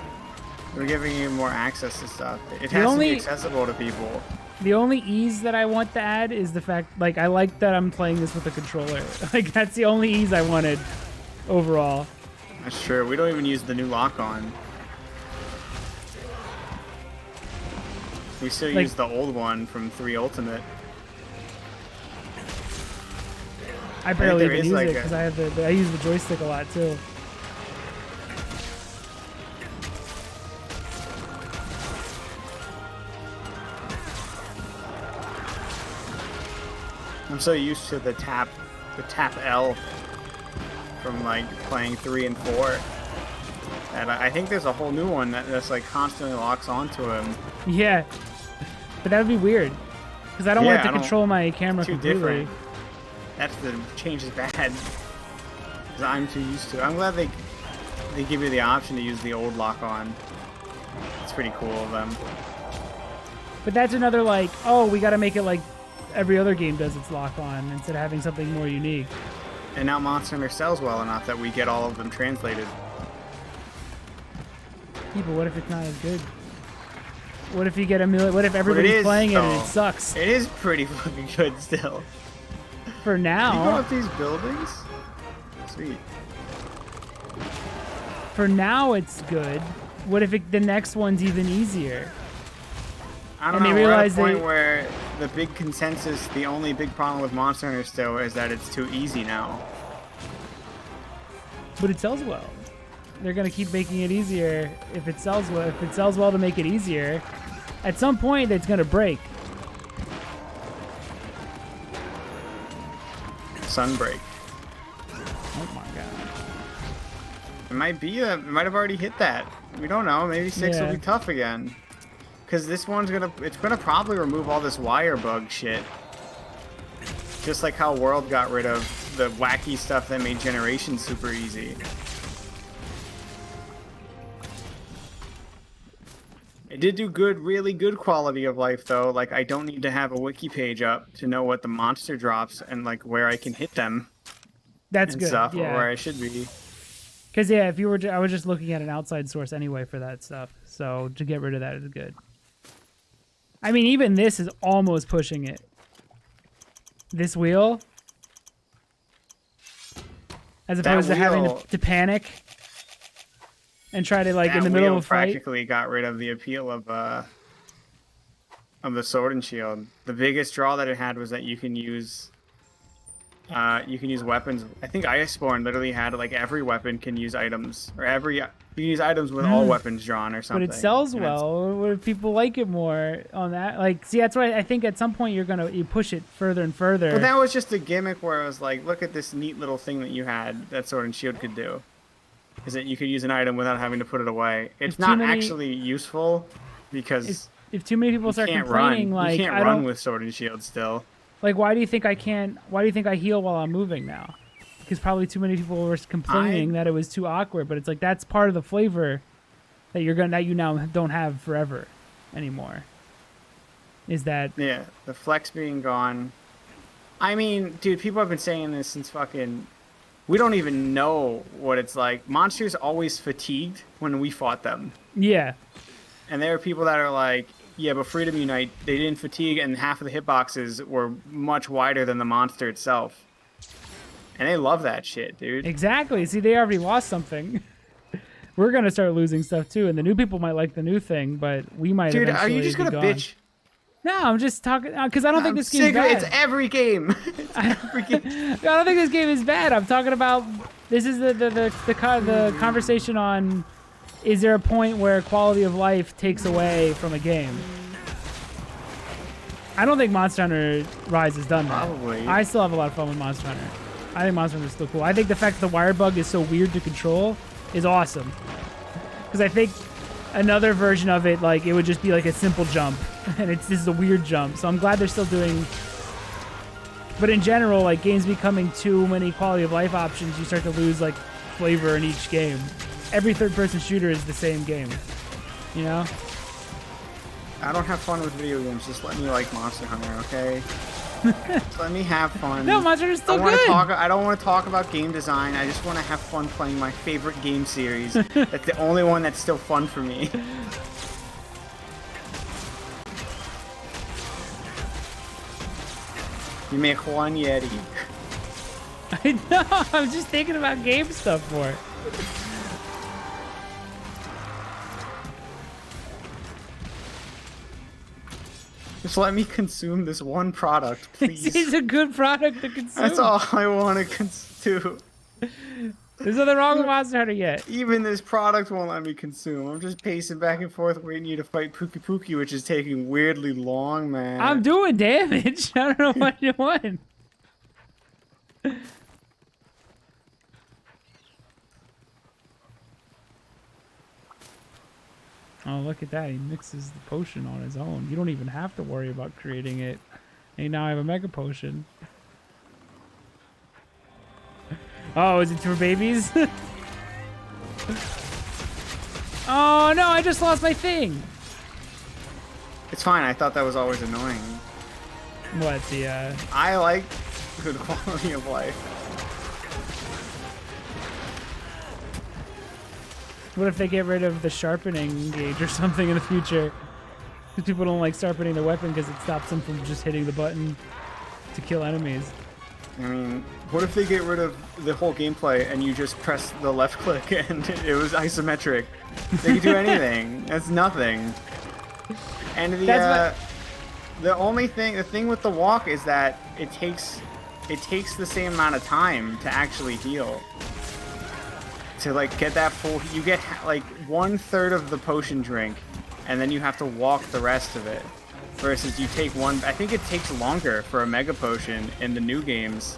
They're giving you more access to stuff. It has to be accessible to people. The only ease that I want to add is the fact, like, I like that I'm playing this with a controller. Like, that's the only ease I wanted overall. That's true. We don't even use the new lock-on. We still use the old one from 3 Ultimate. I barely there even is, use like, it because I use the joystick a lot too. I'm so used to the tap L from like playing 3 and 4. And I think there's a whole new one that's like constantly locks onto him. Yeah, but that would be weird because I don't want it to control my camera too completely. Different. That's the change is bad. Because I'm too used to it. I'm glad they give you the option to use the old lock on. It's pretty cool of them. But that's another like, oh, we got to make it like every other game does its lock on instead of having something more unique. And now Monster Hunter sells well enough that we get all of them translated. Yeah, but what if it's not as good? What if you get a million? What if everybody's playing it and it sucks? It is pretty fucking good still. For now. Can you go up these buildings? Sweet. For now, it's good. What if the next one's even easier? I don't know. We're at a point where the big consensus, the only big problem with Monster Hunter still is that it's too easy now. But it sells well. They're gonna keep making it easier if it sells well. If it sells well to make it easier, at some point it's gonna break. Sunbreak. Oh my god. It might be. It might have already hit that. We don't know. Maybe 6 will be tough again. Because this one's it's gonna probably remove all this wire bug shit. Just like how World got rid of the wacky stuff that made Generation super easy. It did do really good quality of life though. Like I don't need to have a wiki page up to know what the monster drops and like where I can hit them. That's and good. Stuff, yeah. Or where I should be. Because yeah, if you were, I was just looking at an outside source anyway for that stuff. So to get rid of that is good. I mean, even this is almost pushing it. This wheel, as opposed to having to panic and try to like in the middle of a fight. Practically got rid of the appeal of the sword and shield. The biggest draw that it had was that you can use weapons. I think Iceborne literally had like every weapon can use items, or you can use items with all weapons drawn or something. But it sells well. What if people like it more on that? Like, see, that's why I think at some point you push it further and further. But that was just a gimmick where it was like, look at this neat little thing that you had that sword and shield could do. Is that you could use an item without having to put it away. It's not actually useful because if too many people start complaining, like you can't run with sword and shield still. Like, why do you think I can't? Why do you think I heal while I'm moving now? Because probably too many people were complaining that it was too awkward. But it's like that's part of the flavor that you now don't have forever anymore. Is that the flex being gone? I mean, dude, people have been saying this since fucking. We don't even know what it's like. Monsters always fatigued when we fought them. Yeah. And there are people that are like, yeah, but Freedom Unite, they didn't fatigue, and half of the hitboxes were much wider than the monster itself. And they love that shit, dude. Exactly. See, they already lost something. We're gonna start losing stuff too, and the new people might like the new thing, but we might. Dude, are eventually you just be gonna gone. bitch? No, I'm just talking because I don't think I'm this game's sick of bad. it. It's every game. It's every game. I don't think this game is bad. I'm talking about this is the conversation on is there a point where quality of life takes away from a game? I don't think Monster Hunter Rise has done that. Probably. I still have a lot of fun with Monster Hunter. I think Monster Hunter is still cool. I think the fact that the wire bug is so weird to control is awesome. Because I think another version of it, like, it would just be like a simple jump. And this is a weird jump. So I'm glad they're still doing... But in general, like, games becoming too many quality of life options, you start to lose, like, flavor in each game. Every third-person shooter is the same game. You know? I don't have fun with video games. Just let me like Monster Hunter, okay? Just let me have fun. No, Monster Hunter's still good. I don't want to talk about game design. I just want to have fun playing my favorite game series. That's the only one that's still fun for me. You make one Yeti. I know. I'm just thinking about game stuff for it. Just let me consume this one product, please. This is a good product to consume. That's all I want to consume. There's nothing wrong with Monster Hunter yet. Even this product won't let me consume. I'm just pacing back and forth waiting you to fight Pookie Pookie, which is taking weirdly long, man. I'm doing damage. I don't know what you want. Oh, look at that. He mixes the potion on his own. You don't even have to worry about creating it. Hey, now I have a mega potion. Oh, is it for babies? Oh, no, I just lost my thing. It's fine. I thought that was always annoying. What, the, I like good quality of life. What if they get rid of the sharpening gauge or something in the future? Because people don't like sharpening their weapon because it stops them from just hitting the button to kill enemies. I mean, what if they get rid of the whole gameplay and you just press the left click and it was isometric? They can do anything. That's nothing. And the only thing, the thing with the walk is that it takes the same amount of time to actually heal. To like get that full, you get like 1/3 of the potion drink, and then you have to walk the rest of it. Versus you take one, I think it takes longer for a mega potion in the new games,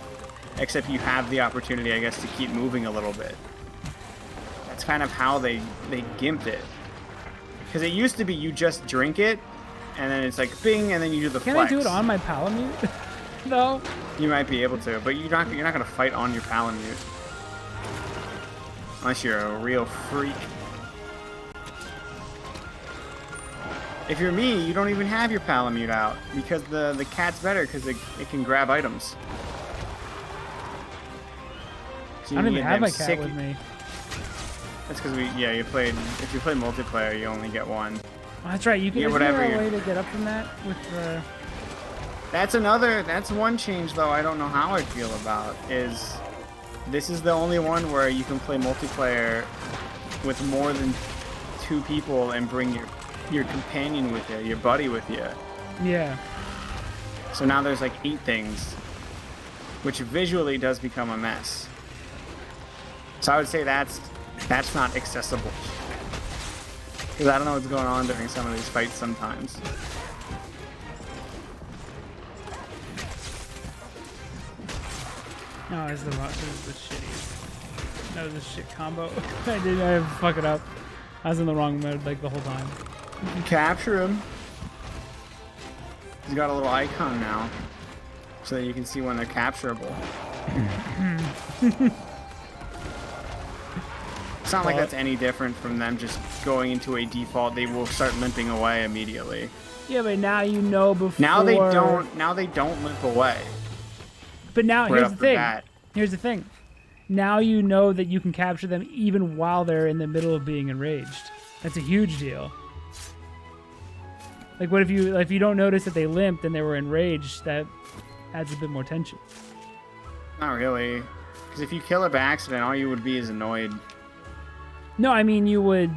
except you have the opportunity, I guess, to keep moving a little bit. That's kind of how they gimped it. Because it used to be you just drink it, and then it's like bing, and then you do the Can flex. I do it on my Palamute? No. You might be able to, but you're not gonna fight on your Palamute. Unless you're a real freak. If you're me, you don't even have your Palamute out because the cat's better because it can grab items. So I don't even have my cat sick. with me. That's because if you play multiplayer, you only get one. Oh, that's right. You can. Yeah, Is whatever there a you- way to get up from that with the? That's one change though I don't know how I feel about is this is the only one where you can play multiplayer with more than 2 people and bring your companion with you, your buddy with you. Yeah. So now there's like 8 things, which visually does become a mess. So I would say that's not accessible. Because I don't know what's going on during some of these fights sometimes. No, this is the shittiest. That was a shit combo. I fuck it up. I was in the wrong mode like the whole time. You can capture him. He's got a little icon now, so that you can see when they're capturable. It's not like that's any different from them just going into a default. They will start limping away immediately. Yeah, but now you know before. Now they don't limp away. But now right here's off the the thing. bat. Here's the thing. Now you know that you can capture them even while they're in the middle of being enraged. That's a huge deal. Like, what if you don't notice that they limped and they were enraged? That adds a bit more tension. Not really. Because if you kill it by accident, all you would be is annoyed. No, I mean you would,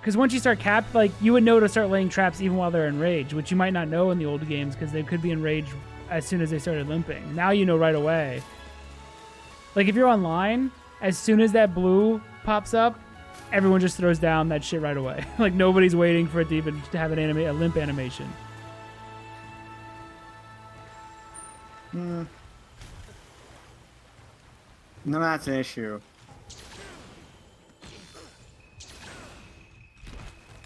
because once you start you would know to start laying traps even while they're enraged, which you might not know in the old games because they could be enraged as soon as they started limping. Now you know right away. Like if you're online, as soon as that blue pops up, everyone just throws down that shit right away. Like nobody's waiting for it to even have a limp animation. No, that's an issue.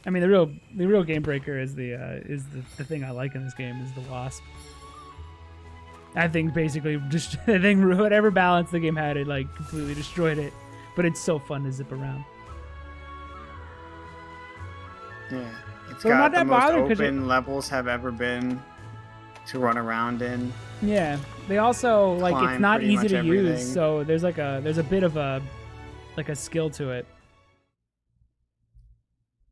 I mean, the real game breaker is the thing I like in this game is the wasp. I think basically just whatever balance the game had, it like completely destroyed it. But it's so fun to zip around. Yeah, it's But I'm not got the that most bothered 'cause open levels have ever been to run around in. Yeah, they also like it's Climb not pretty easy much to everything. use, so there's a bit of a skill to it.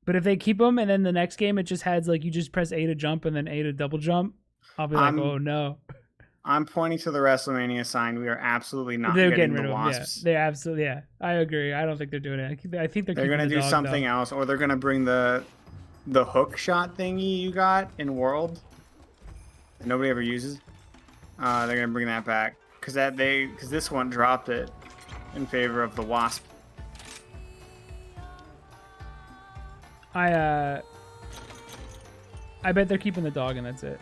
But if they keep them and then the next game it just has like you just press A to jump and then A to double jump, I'll be like, oh no. I'm pointing to the WrestleMania sign. We are absolutely not They're getting getting the rid of them. Yeah, wasps. they absolutely. Yeah, I agree. I don't think they're doing it. I think they're They're keeping gonna the do dog, something though. else, or they're gonna bring the hook shot thingy you got in World that nobody ever uses. They're gonna bring that back because this one dropped it in favor of the wasp. I bet they're keeping the dog and that's it.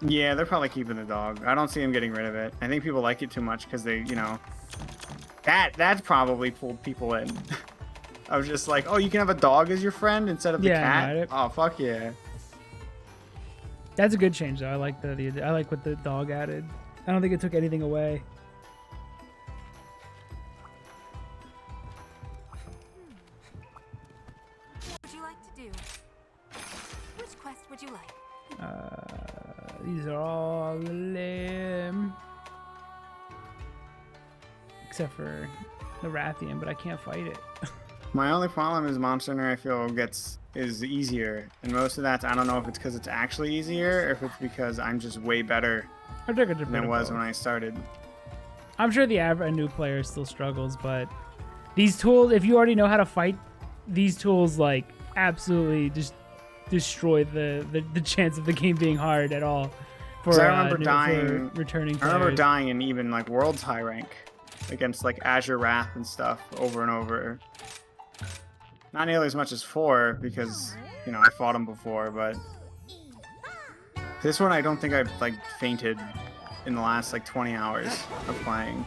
Yeah, they're probably keeping the dog. I don't see them getting rid of it. I think people like it too much because they, that's probably pulled people in. I was just like, oh, you can have a dog as your friend instead of the cat. right. Oh, fuck yeah. That's a good change though. I like I like what the dog added. I don't think it took anything away. What would you like to do? Which quest would you like? These are all lame. Except for the Rathian, but I can't fight it. My only problem is Monster Hunter, I feel, is easier. And most of that, I don't know if it's because it's actually easier or if it's because I'm just way better I took a than it was when I started. I'm sure a new player still struggles, but these tools, if you already know how to fight, these tools like absolutely just destroy the chance of the game being hard at all. For, I remember for returning I players. remember dying in even like World's high rank against like Azure Wrath and stuff over and over. Not nearly as much as 4 because, I fought him before, but this one I don't think I've like fainted in the last like 20 hours of playing.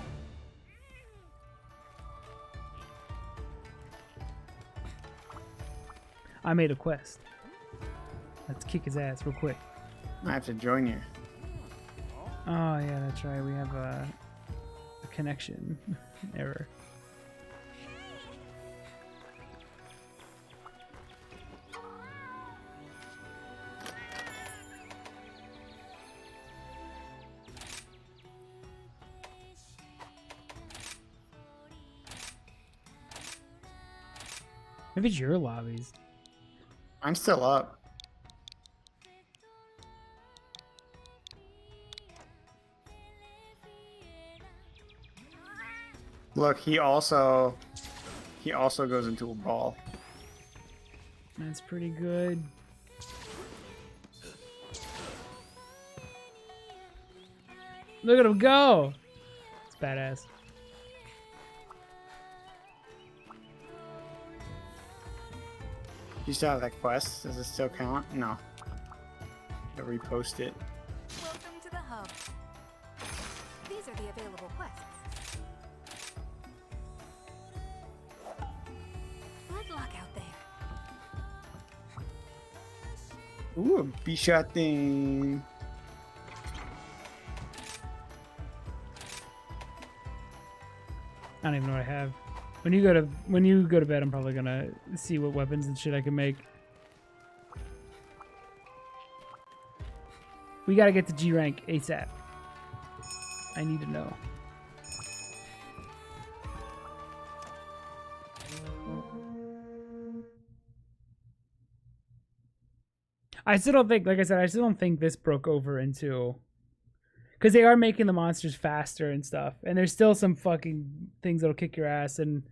I made a quest. Let's kick his ass real quick. I have to join you. Oh yeah, that's right. We have a connection error. Maybe it's your lobbies. I'm still up. Look, he also goes into a ball. That's pretty good. Look at him go! It's badass. You still have that quest? Does it still count? No. Gotta repost it. Welcome to the hub. These are the available quests. Good luck out there. Ooh, a B-shot thing. I don't even know what I have. When you go to bed, I'm probably gonna see what weapons and shit I can make. We gotta get to G rank ASAP. I need to know. I still don't think, like I said, I still don't think this broke over into, because they are making the monsters faster and stuff, and there's still some fucking things that'll kick your ass. And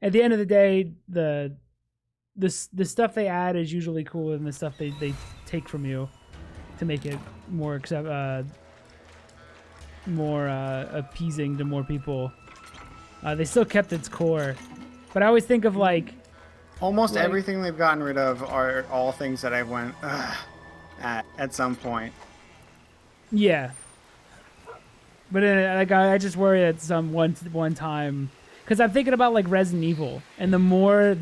at the end of the day, the stuff they add is usually cooler than the stuff they take from you to make it more appeasing to more people. They still kept its core, but I always think of like Almost Like- everything they've gotten rid of are all things that I went at some point. yeah. But like I just worry at some one time, because I'm thinking about like Resident Evil, and the more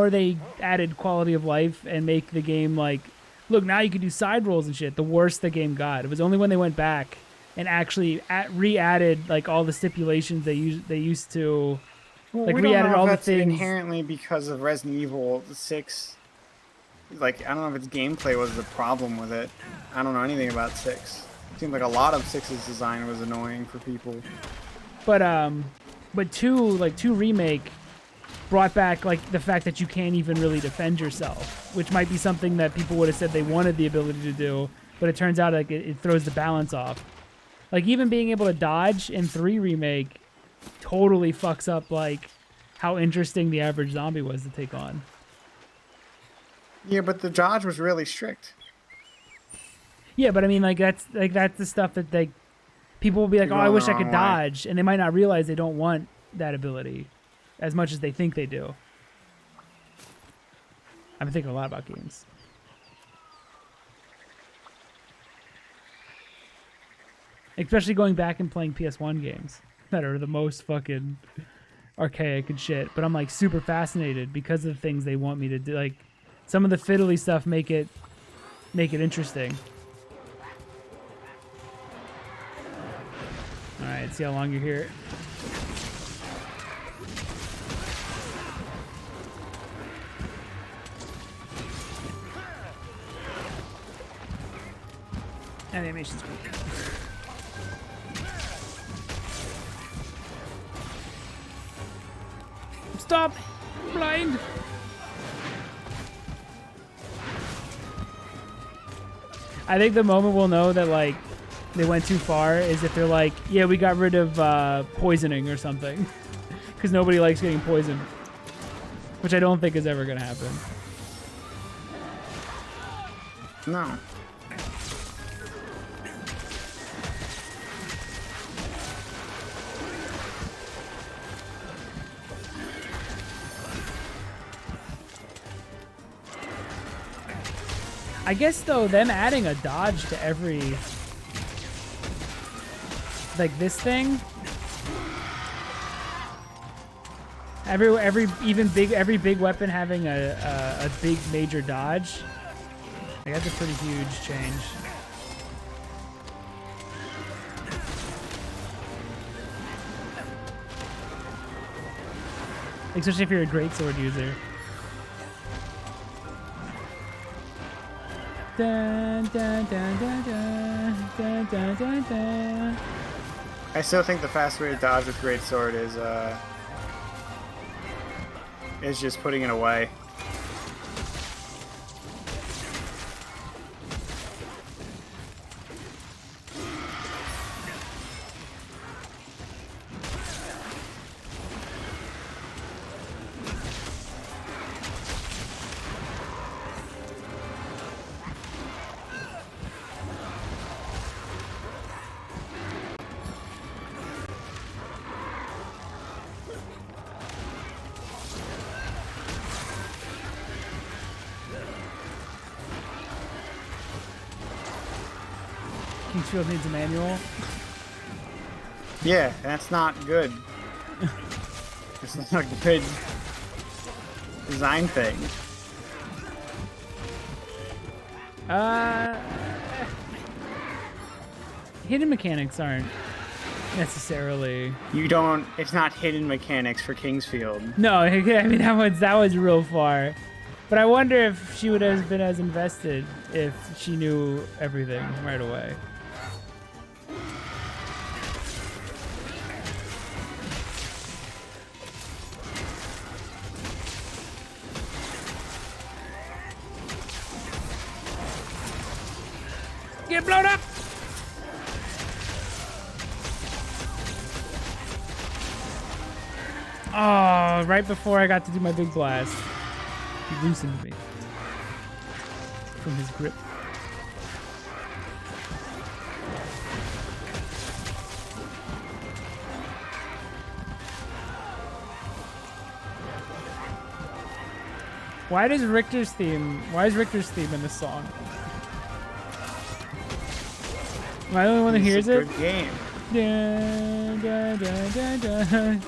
they added quality of life and make the game like, look, now you can do side rolls and shit, the worse the game got. It was only when they went back and actually re-added like all the stipulations they used to. Well, Like, we we don't added know all if the that's things- inherently because of Resident Evil 6. Like, I don't know if its gameplay was the problem with it. I don't know anything about 6. It seemed like a lot of 6's design was annoying for people. But two remake brought back like the fact that you can't even really defend yourself, which might be something that people would have said they wanted the ability to do, but it turns out like it throws the balance off. Like even being able to dodge in 3 remake totally fucks up like how interesting the average zombie was to take on. Yeah, but the dodge was really strict. Yeah, but I mean, like that's the stuff that people will be like, You're oh, I going wish the I could wrong way. dodge, and they might not realize they don't want that ability as much as they think they do. I've been thinking a lot about games. Especially going back and playing PS1 games that are the most fucking archaic and shit. But I'm like super fascinated because of the things they want me to do. Like some of the fiddly stuff make it interesting. All right, see how long you're here. Animation's quick. Stop! Blind! I think the moment we'll know that like they went too far is if they're like, yeah, we got rid of poisoning or something, because nobody likes getting poisoned, which I don't think is ever gonna happen. No. I guess though, them adding a dodge to every like this thing, every big weapon having a big major dodge, like that's a pretty huge change. Especially if you're a greatsword user. Dun, dun, dun, dun, dun, dun, dun, dun, dun. I still think the fast way to dodge with greatsword is just putting it away. Kingsfield needs a manual. Yeah, that's not good. It's not a good design thing. Hidden mechanics aren't necessarily. It's not hidden mechanics for Kingsfield. No, I mean that was real far. But I wonder if she would have been as invested if she knew everything right away. get blown up! Oh, right before I got to do my big blast. He loosened me from his grip. Why is Richter's theme in this song? Am I the only one that hears It's a it? good game. Da, da, da, da, da.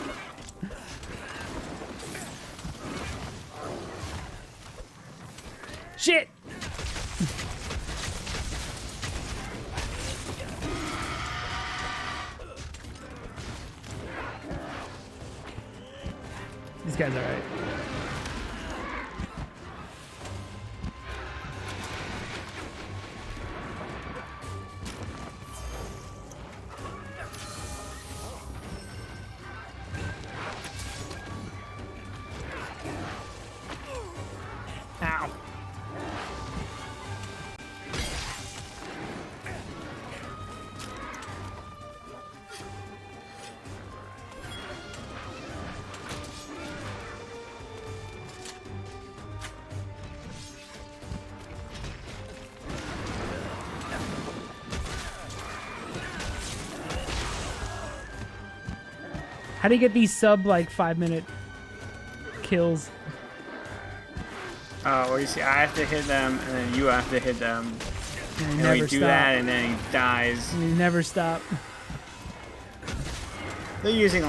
Shit! This guy's alright. Ow. How do you get these sub like 5-minute kills? Well, you see, I have to hit them, and then you have to hit them. And And never we do stop. that, and then he dies. And you never stop. They're using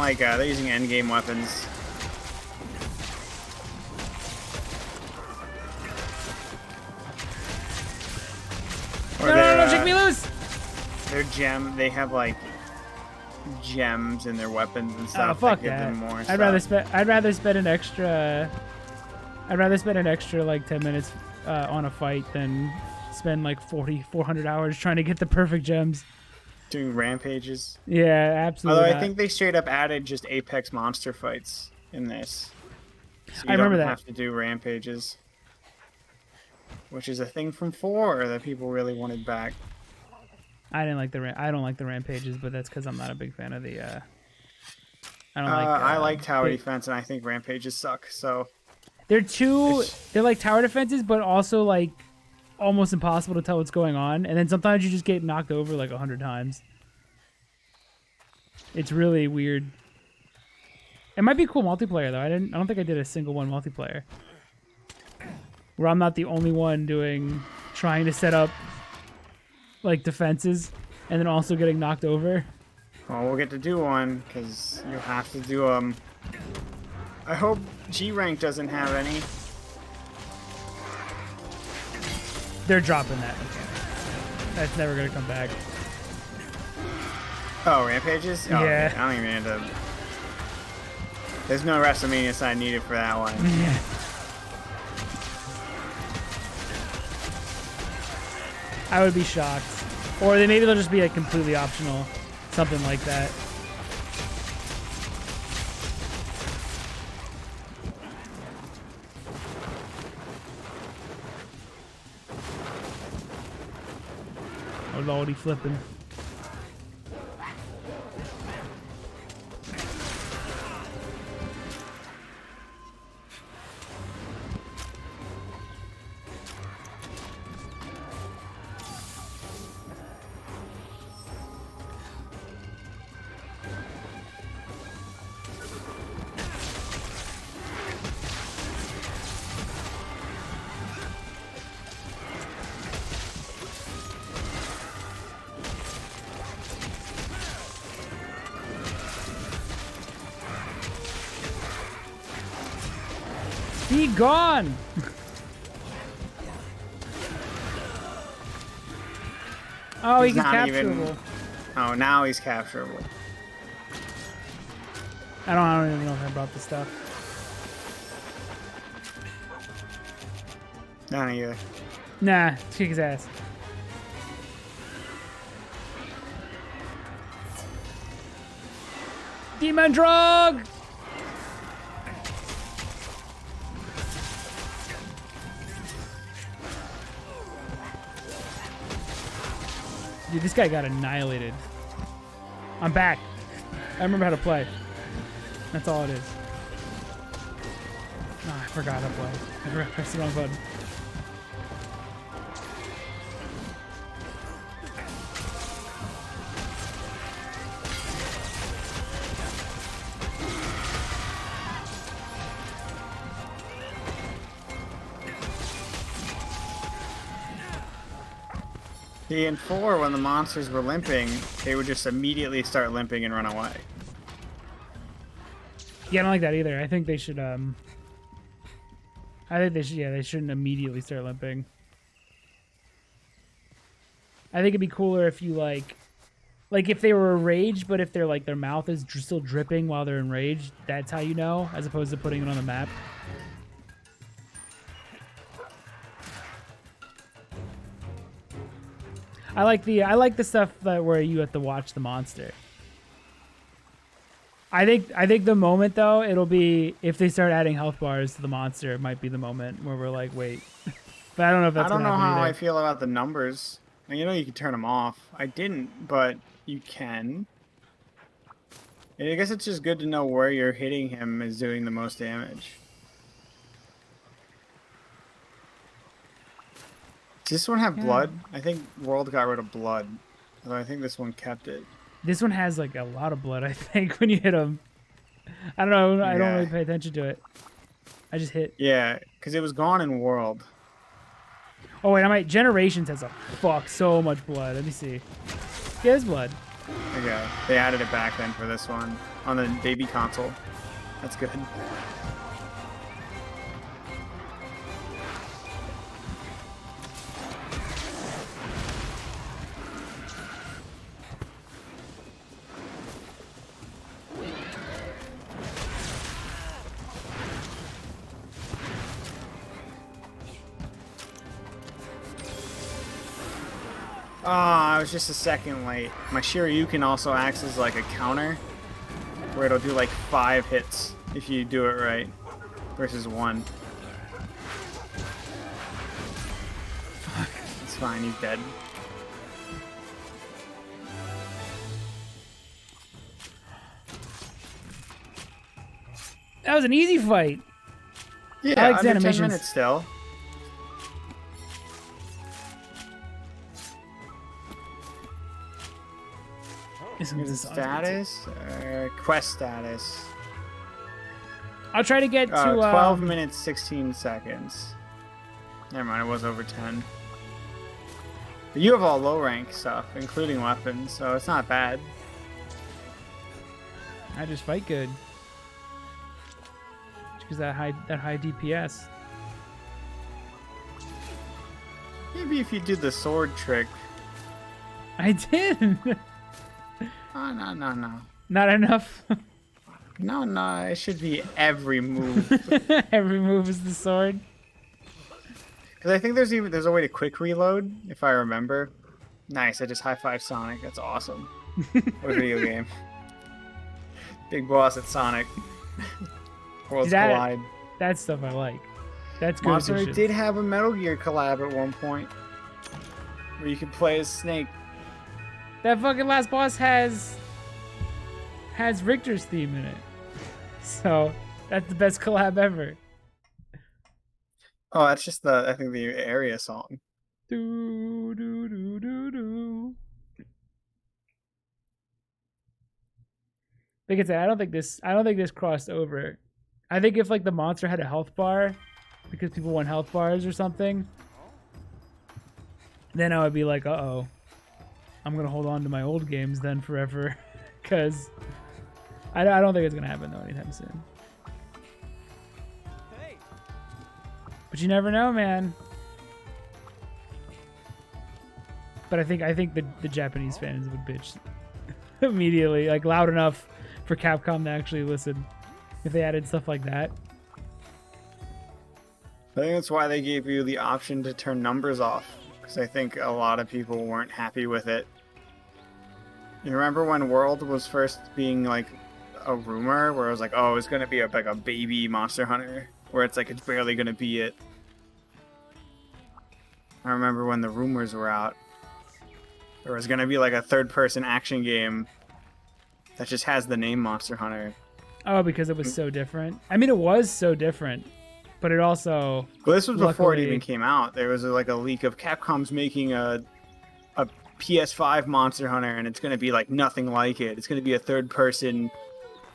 end game weapons. Or No, shake me loose! They're they have like gems in their weapons and Oh stuff fuck that give that! them more I'd stuff. rather spend an extra. I'd rather spend an extra like 10 minutes on a fight than spend like 400 hours trying to get the perfect gems. Doing rampages. Yeah, absolutely. Although I not. think they straight up added just Apex monster fights in this. So you I remember don't that. have to do rampages. Which is a thing from 4 that people really wanted back. I don't like the rampages, but that's because I'm not a big fan of the. I don't I like tower big- defense, and I think rampages suck. So They're It's- they're like tower defenses, but also like almost impossible to tell what's going on. And then sometimes you just get knocked over like 100 times. It's really weird. It might be cool multiplayer though. I don't think I did a single one multiplayer where I'm not the only one trying to set up like defenses and then also getting knocked over. well, we'll get to do one because you'll have to do them. I hope G rank doesn't have any. They're dropping that. That's never gonna come back. Oh, rampages? Oh, Yeah. okay. I don't even need to. There's no WrestleMania side needed for that one. Yeah. I would be shocked. Or maybe they'll just be like completely optional. Something like that. Oh lordy flipping. Be gone! Oh, he's not even- capturable. Oh, now he's capturable. I don't even know if I brought the stuff. Not either. Nah, let's kick his ass. Demon drug! Dude, this guy got annihilated. I'm back. I remember how to play. That's all it is. Oh, I forgot how to play. I pressed the wrong button. See, in 4, when the monsters were limping, they would just immediately start limping and run away. Yeah, I don't like that either. I think they should, I think they should, yeah, they shouldn't immediately start limping. I think it'd be cooler if you, like if they were enraged, but if they're, like, their mouth is still dripping while they're enraged, that's how you know, as opposed to putting it on the map. I like the stuff that where you have to watch the monster. I think the moment though it'll be if they start adding health bars to the monster. It might be the moment where we're like, wait. But I don't know if that's. I don't know how either. I feel about the numbers. And you know you can turn them off. I didn't, but you can. And I guess it's just good to know where you're hitting him is doing the most damage. Does this one have blood? I think World got rid of blood. Although I think this one kept it. This one has like a lot of blood. I think when you hit him. I don't know. I don't really pay attention to it. I just hit. Yeah, because it was gone in World. Oh wait, I might. Generations has so much blood. Let me see. Yeah, there's blood. Okay, they added it back then for this one on the baby console. That's good. I was just a second late. My Shiryuken also acts as like a counter, where it'll do like 5 hits if you do it right, versus 1. Fuck. It's fine, he's dead. That was an easy fight. Yeah, I like under 10 animations. minutes still. Isn't this Status? Quest status. I'll try to get to 12 minutes, 16 seconds. Never mind, it was over 10. But you have all low rank stuff, including weapons, so it's not bad. I just fight good. Because that high DPS. Maybe if you do the sword trick. I did. Oh, no. Not enough. No, it should be every move. Every move is the sword. Because I think there's a way to quick reload, if I remember. Nice, I just high-five Sonic. That's awesome. What a video game. Big boss at Sonic. Worlds collide. That stuff I like. That's good. Monster Hunter did have a Metal Gear collab at one point, where you could play as Snake. That fucking last boss has Richter's theme in it. So that's the best collab ever. Oh, that's just I think the area song. Do do do do do. Like I said, I don't think this crossed over. I think if like the monster had a health bar, because people want health bars or something, then I would be like, uh-oh. I'm gonna hold on to my old games then forever, because I don't think it's gonna happen though anytime soon. But you never know, man. But I think the Japanese fans would bitch immediately, like loud enough for Capcom to actually listen if they added stuff like that. I think that's why they gave you the option to turn numbers off. Because I think a lot of people weren't happy with it. You remember when World was first being like a rumor, where it was like, oh, it's gonna be like a baby Monster Hunter, where it's like it's barely gonna be it. I remember when the rumors were out. There was gonna be like a third-person action game that just has the name Monster Hunter. Oh, because it was so different. I mean, it was so different, but it also. Well, this was before it luckily- even came out. There was like a leak of Capcom's making a PS5 Monster Hunter, and it's gonna be like nothing like it. It's gonna be a third-person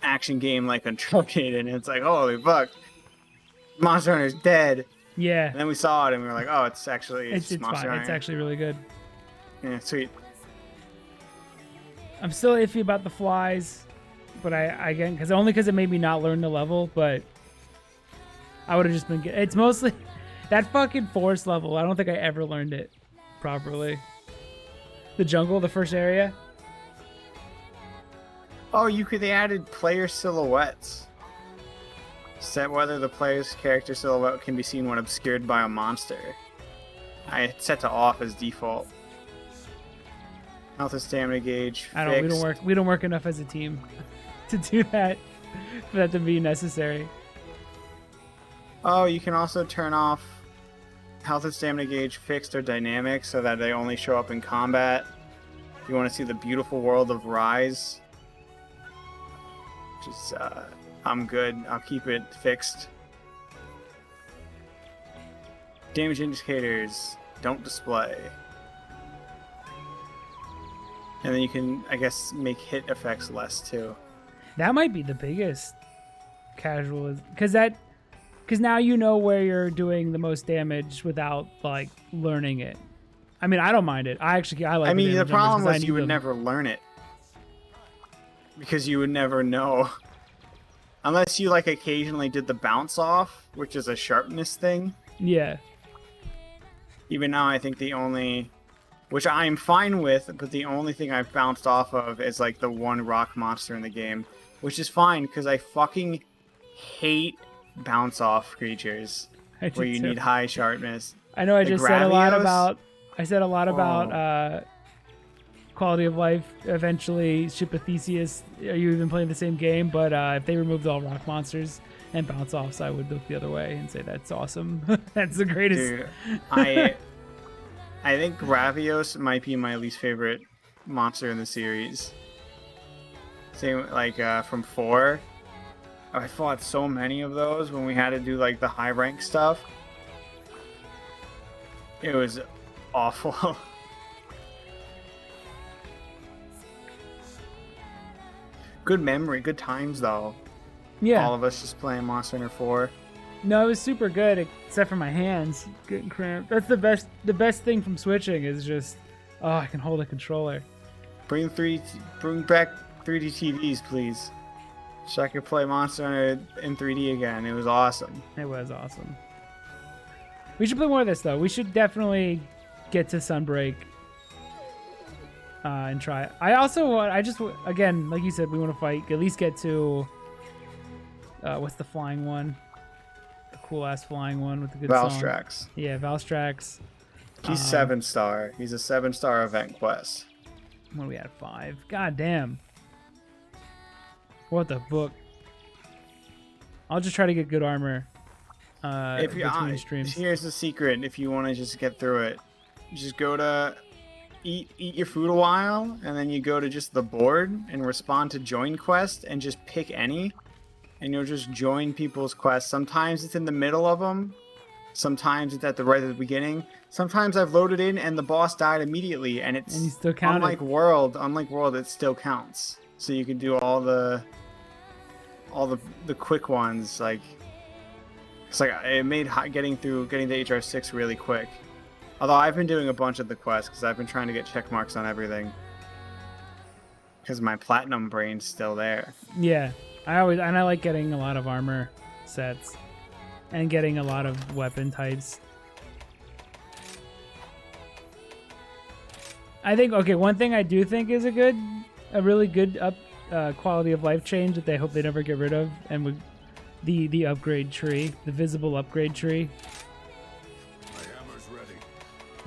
action game like Uncharted, and it's like, holy fuck, Monster Hunter's dead. Yeah, And then we saw it, and we were like, oh, it's actually it's just Monster fine. Hunter. It's actually really good. Yeah, sweet. I'm still iffy about the flies, but I again because it made me not learn the level, but I would have just been. It's mostly that fucking forest level. I don't think I ever learned it properly. The jungle, the first area. Oh, they added player silhouettes. Set whether the player's character silhouette can be seen when obscured by a monster. I set to off as default. Health and stamina gauge. I don't. Fixed. We don't work enough as a team to do that. For that to be necessary. Oh, you can also turn off health and stamina gauge fixed or dynamic so that they only show up in combat. If you want to see the beautiful world of Rise, which is, I'm good. I'll keep it fixed. Damage indicators don't display. And then you can, I guess, make hit effects less too. That might be the biggest casual, because now you know where you're doing the most damage without like learning it. I mean, I don't mind it. I like. I mean, the damage numbers problem 'cause I was need you would them. never learn it. Because you would never know. Unless you, like, occasionally did the bounce off, which is a sharpness thing. Yeah. Even now, I think the only... Which I'm fine with, but the only thing I've bounced off of is, like, the one rock monster in the game. Which is fine, because I fucking hate bounce-off creatures. I do Where you too. need high sharpness. I know I the just said a lot Gravios? about. I said a lot about Oh. quality of life. Eventually, Ship of Theseus. Are you even playing the same game? But if they removed all rock monsters and bounce offs, I would look the other way and say that's awesome. That's the greatest. Dude, I think Gravios might be my least favorite monster in the series. Same like from 4. I fought so many of those when we had to do like the high rank stuff. It was awful. Good memory, good times though. Yeah. All of us just playing Monster Hunter 4. No, it was super good, except for my hands getting cramped. That's the best. The best thing from switching is just, oh, I can hold a controller. Bring back 3D TVs, please, so I could play Monster Hunter in 3D again. It was awesome. It was awesome. We should play more of this though. We should definitely get to Sunbreak and try it. Again, like you said, we want to fight. At least get to what's the flying one? The cool ass flying one with the good song. Valstrax. Yeah, Valstrax. He's 7-star. He's a 7-star event quest. What are we at? 5. God damn. What the book? I'll just try to get good armor. If you between streams. Here's the secret. If you want to just get through it, you just go to eat your food a while, and then you go to just the board and respond to join quest, and just pick any, and you'll just join people's quests. Sometimes it's in the middle of them. Sometimes it's right at the beginning. Sometimes I've loaded in and the boss died immediately, and it's And you still count it. unlike World, it still counts. So you can do all the quick ones. Like it's like it made getting to HR6 really quick. Although I've been doing a bunch of the quests because I've been trying to get check marks on everything. Because my platinum brain's still there. Yeah, I like getting a lot of armor sets and getting a lot of weapon types. I think one thing I do think is a really good quality of life change that they hope they never get rid of, and would the upgrade tree, the visible upgrade tree. My hammer's ready.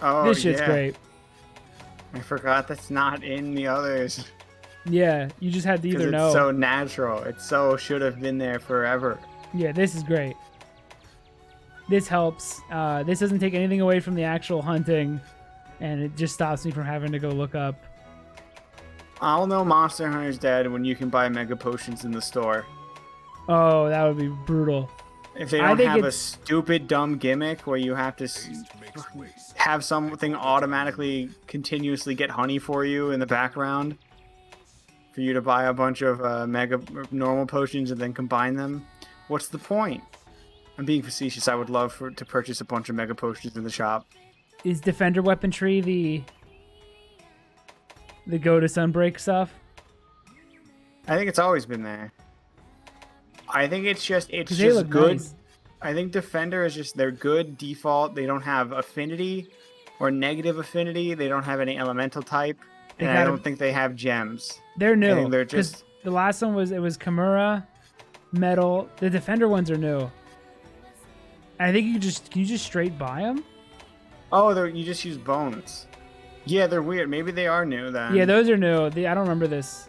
Oh, This shit's yeah. great. I forgot that's not in the others. Yeah, you just had to Because either it's know. so natural. It so should have been there forever. Yeah, this is great. This helps. This doesn't take anything away from the actual hunting. and it just stops me from having to go look up. I'll know Monster Hunter's dead when you can buy mega potions in the store. Oh, that would be brutal. If they I don't think have a it's- stupid dumb gimmick where you have to have something automatically continuously get honey for you in the background for you to buy a bunch of mega normal potions and then combine them, what's the point? I'm being facetious. I would love to purchase a bunch of mega potions in the shop. Is Defender Weaponry the go to Sunbreak stuff? I think it's always been there. I think it's Because they just look good. nice. I think Defender is just they're good default. They don't have affinity or negative affinity. They don't have any elemental type, They and I gotta- don't think they have gems. They're new. think they're 'cause just- the last one was Kimura, Metal. The Defender ones are new. I think can you just straight buy them? Oh, you just use bones. Yeah, they're weird. Maybe they are new then. Yeah, those are new. I don't remember this.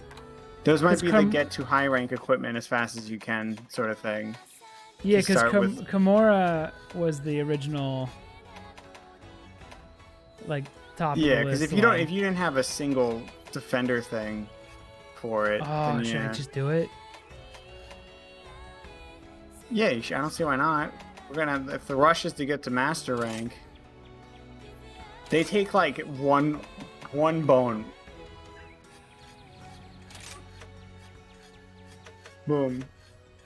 Those might 'cause be the get to high rank equipment as fast as you can sort of thing. Yeah, To because start with. Kimura was the original, like top. Yeah, because because if you didn't have a single Defender thing for it, Oh, then should yeah. I just do it? Yeah, you should. I don't see why not. If the rush is to get to master rank, they take like one bone. Boom.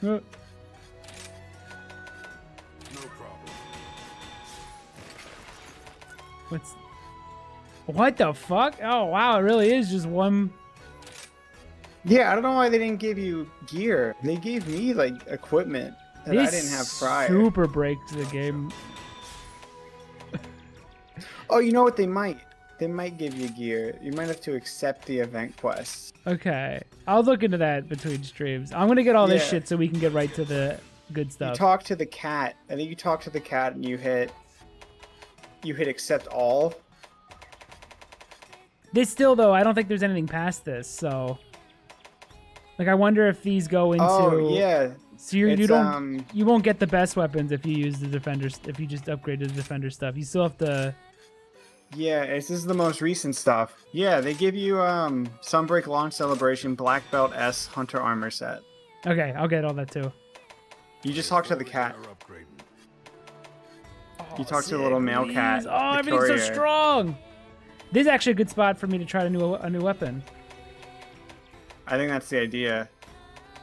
Uh, No problem. What the fuck? Oh wow, it really is just one. Yeah, I don't know why they didn't give you gear. They gave me like equipment that I This didn't have prior. super breaks the game. Oh, you know what they might? They might give you gear. You might have to accept the event quests. Okay, I'll look into that between streams. I'm gonna get all this Yeah. shit so we can get right to the good You stuff. talk to the cat. I think you talk to the cat and you hit accept all. This still though, I don't think there's anything past this. So, like, I wonder if these go into. Oh yeah. So you It's, don't you won't get the best weapons if you use the defenders if you just upgrade to the defender stuff. You still have to. Yeah, this is the most recent stuff. Yeah, they give you Sunbreak Launch Celebration Black Belt S Hunter Armor Set. Okay, I'll get all that too. You just talk to the cat. Are upgrading. You talk to the little male cat. Please. Oh, everything's so Victoria. strong. This is actually a good spot for me to try a new weapon. I think that's the idea.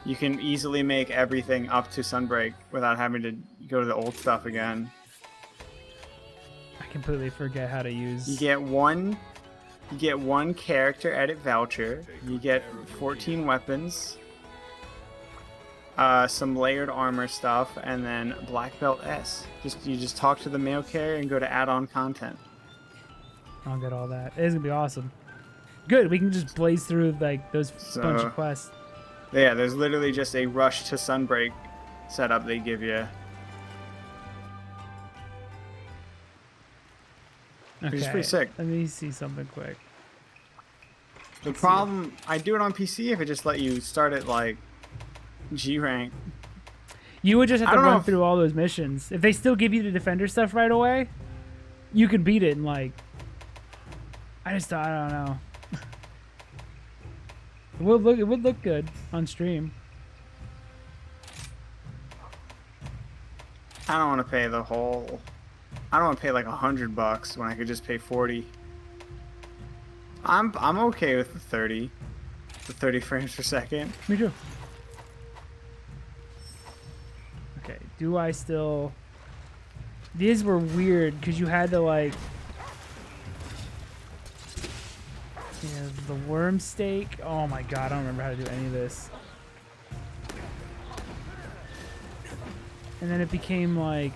You can easily make everything up to Sunbreak without having to go to the old stuff again. I completely forget how to use. You get one character edit voucher. You get 14 weapons, some layered armor stuff, and then Black Belt S. You just talk to the mail carrier and go to add-on content. I'll get all that. It's gonna be awesome. Good, we can just blaze through like those bunch So- of quests. Yeah, there's literally just a rush to Sunbreak setup they give you. Okay. is pretty sick. Let me see something quick. The problem, I do it on PC if it just let you start at like G rank. You would just have I to don't know run if- through all those missions. If they still give you the defender stuff right away, you could beat it in like. I don't know. It would look good on stream. I don't want to pay the whole. I don't want to pay like $100 when I could just pay 40. I'm okay with the 30 frames per second. Me too. Okay, do I still... These were weird because you had to like... Yeah, the worm steak. Oh my god, I don't remember how to do any of this. And then it became like...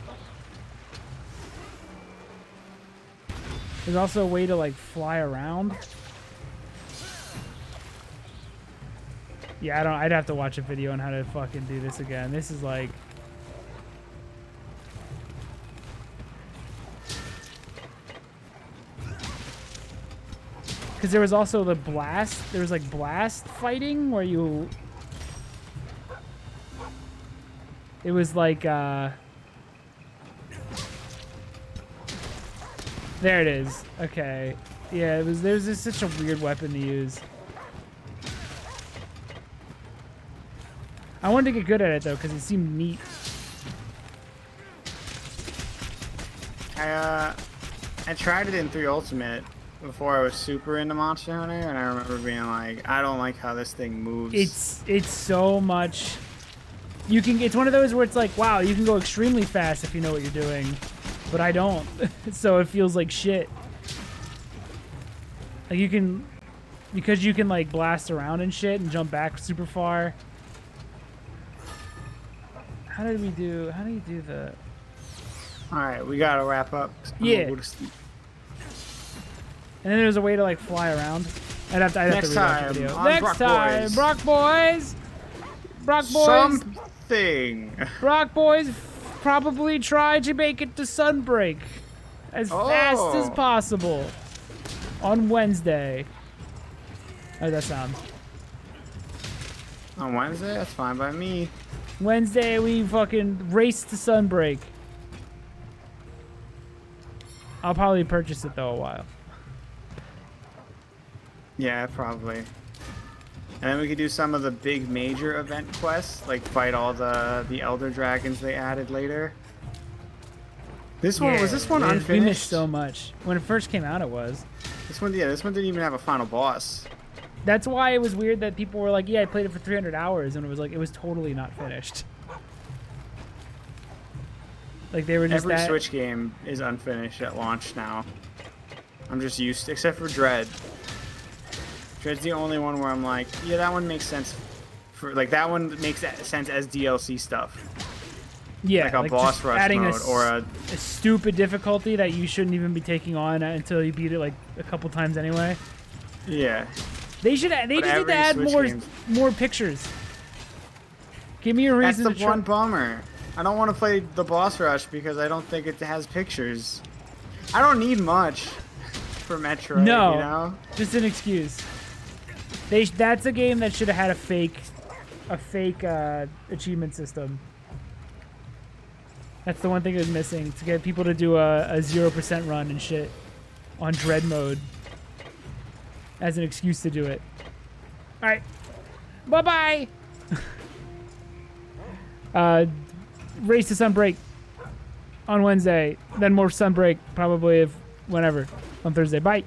There's also a way to like fly around. Yeah, I'd have to watch a video on how to fucking do this again. This is like... Because there was also the blast. There was like blast fighting where you... It was like, There it is. Okay. Yeah, there's just such a weird weapon to use. I wanted to get good at it though, because it seemed neat. I tried it in 3 Ultimate before I was super into Monster Hunter, and I remember being like, I don't like how this thing moves. It's so much. You can. It's one of those where it's like, wow, you can go extremely fast if you know what you're doing, but I don't. So it feels like shit. Like you can, because you can like blast around and shit and jump back super far. How do you do the? All right, we gotta wrap up. I'm Yeah. gonna go to sleep. And then there's a way to like fly around. I'd have to Next rewatch time the video. on Next Broc time, Boys. Broc Boys. Broc Boys. Something. Broc Boys probably try to make it to Sunbreak as fast as possible on Wednesday. How does that sound? On Wednesday, that's fine by me. Wednesday we fucking race to Sunbreak. I'll probably purchase it though a while. Yeah, probably. And then we could do some of the big major event quests, like fight all the elder dragons they added later. This one was this one dude, unfinished? We missed so much. When it first came out, it was. This one didn't even have a final boss. That's why it was weird that people were like, "Yeah, I played it for 300 hours," and it was like it was totally not finished. Like they were just Every that. Switch game is unfinished at launch now. I'm just used to, except for Dread. Dread's the only one where I'm like, yeah, that one makes sense. That one makes sense as DLC stuff. Yeah, like a boss just rush adding mode or a stupid difficulty that you shouldn't even be taking on until you beat it like a couple times anyway. Yeah. They just need to add more pictures. Give me a reason That's the to one bummer. I don't want to play the boss rush because I don't think it has pictures. I don't need much for Metroid, No, you know? just an excuse. That's a game that should have had a fake achievement system. That's the one thing it was missing, to get people to do a 0% run and shit on Dread mode as an excuse to do it. All right, bye bye. Race to Sunbreak on Wednesday, then more Sunbreak probably whenever on Thursday. Bye.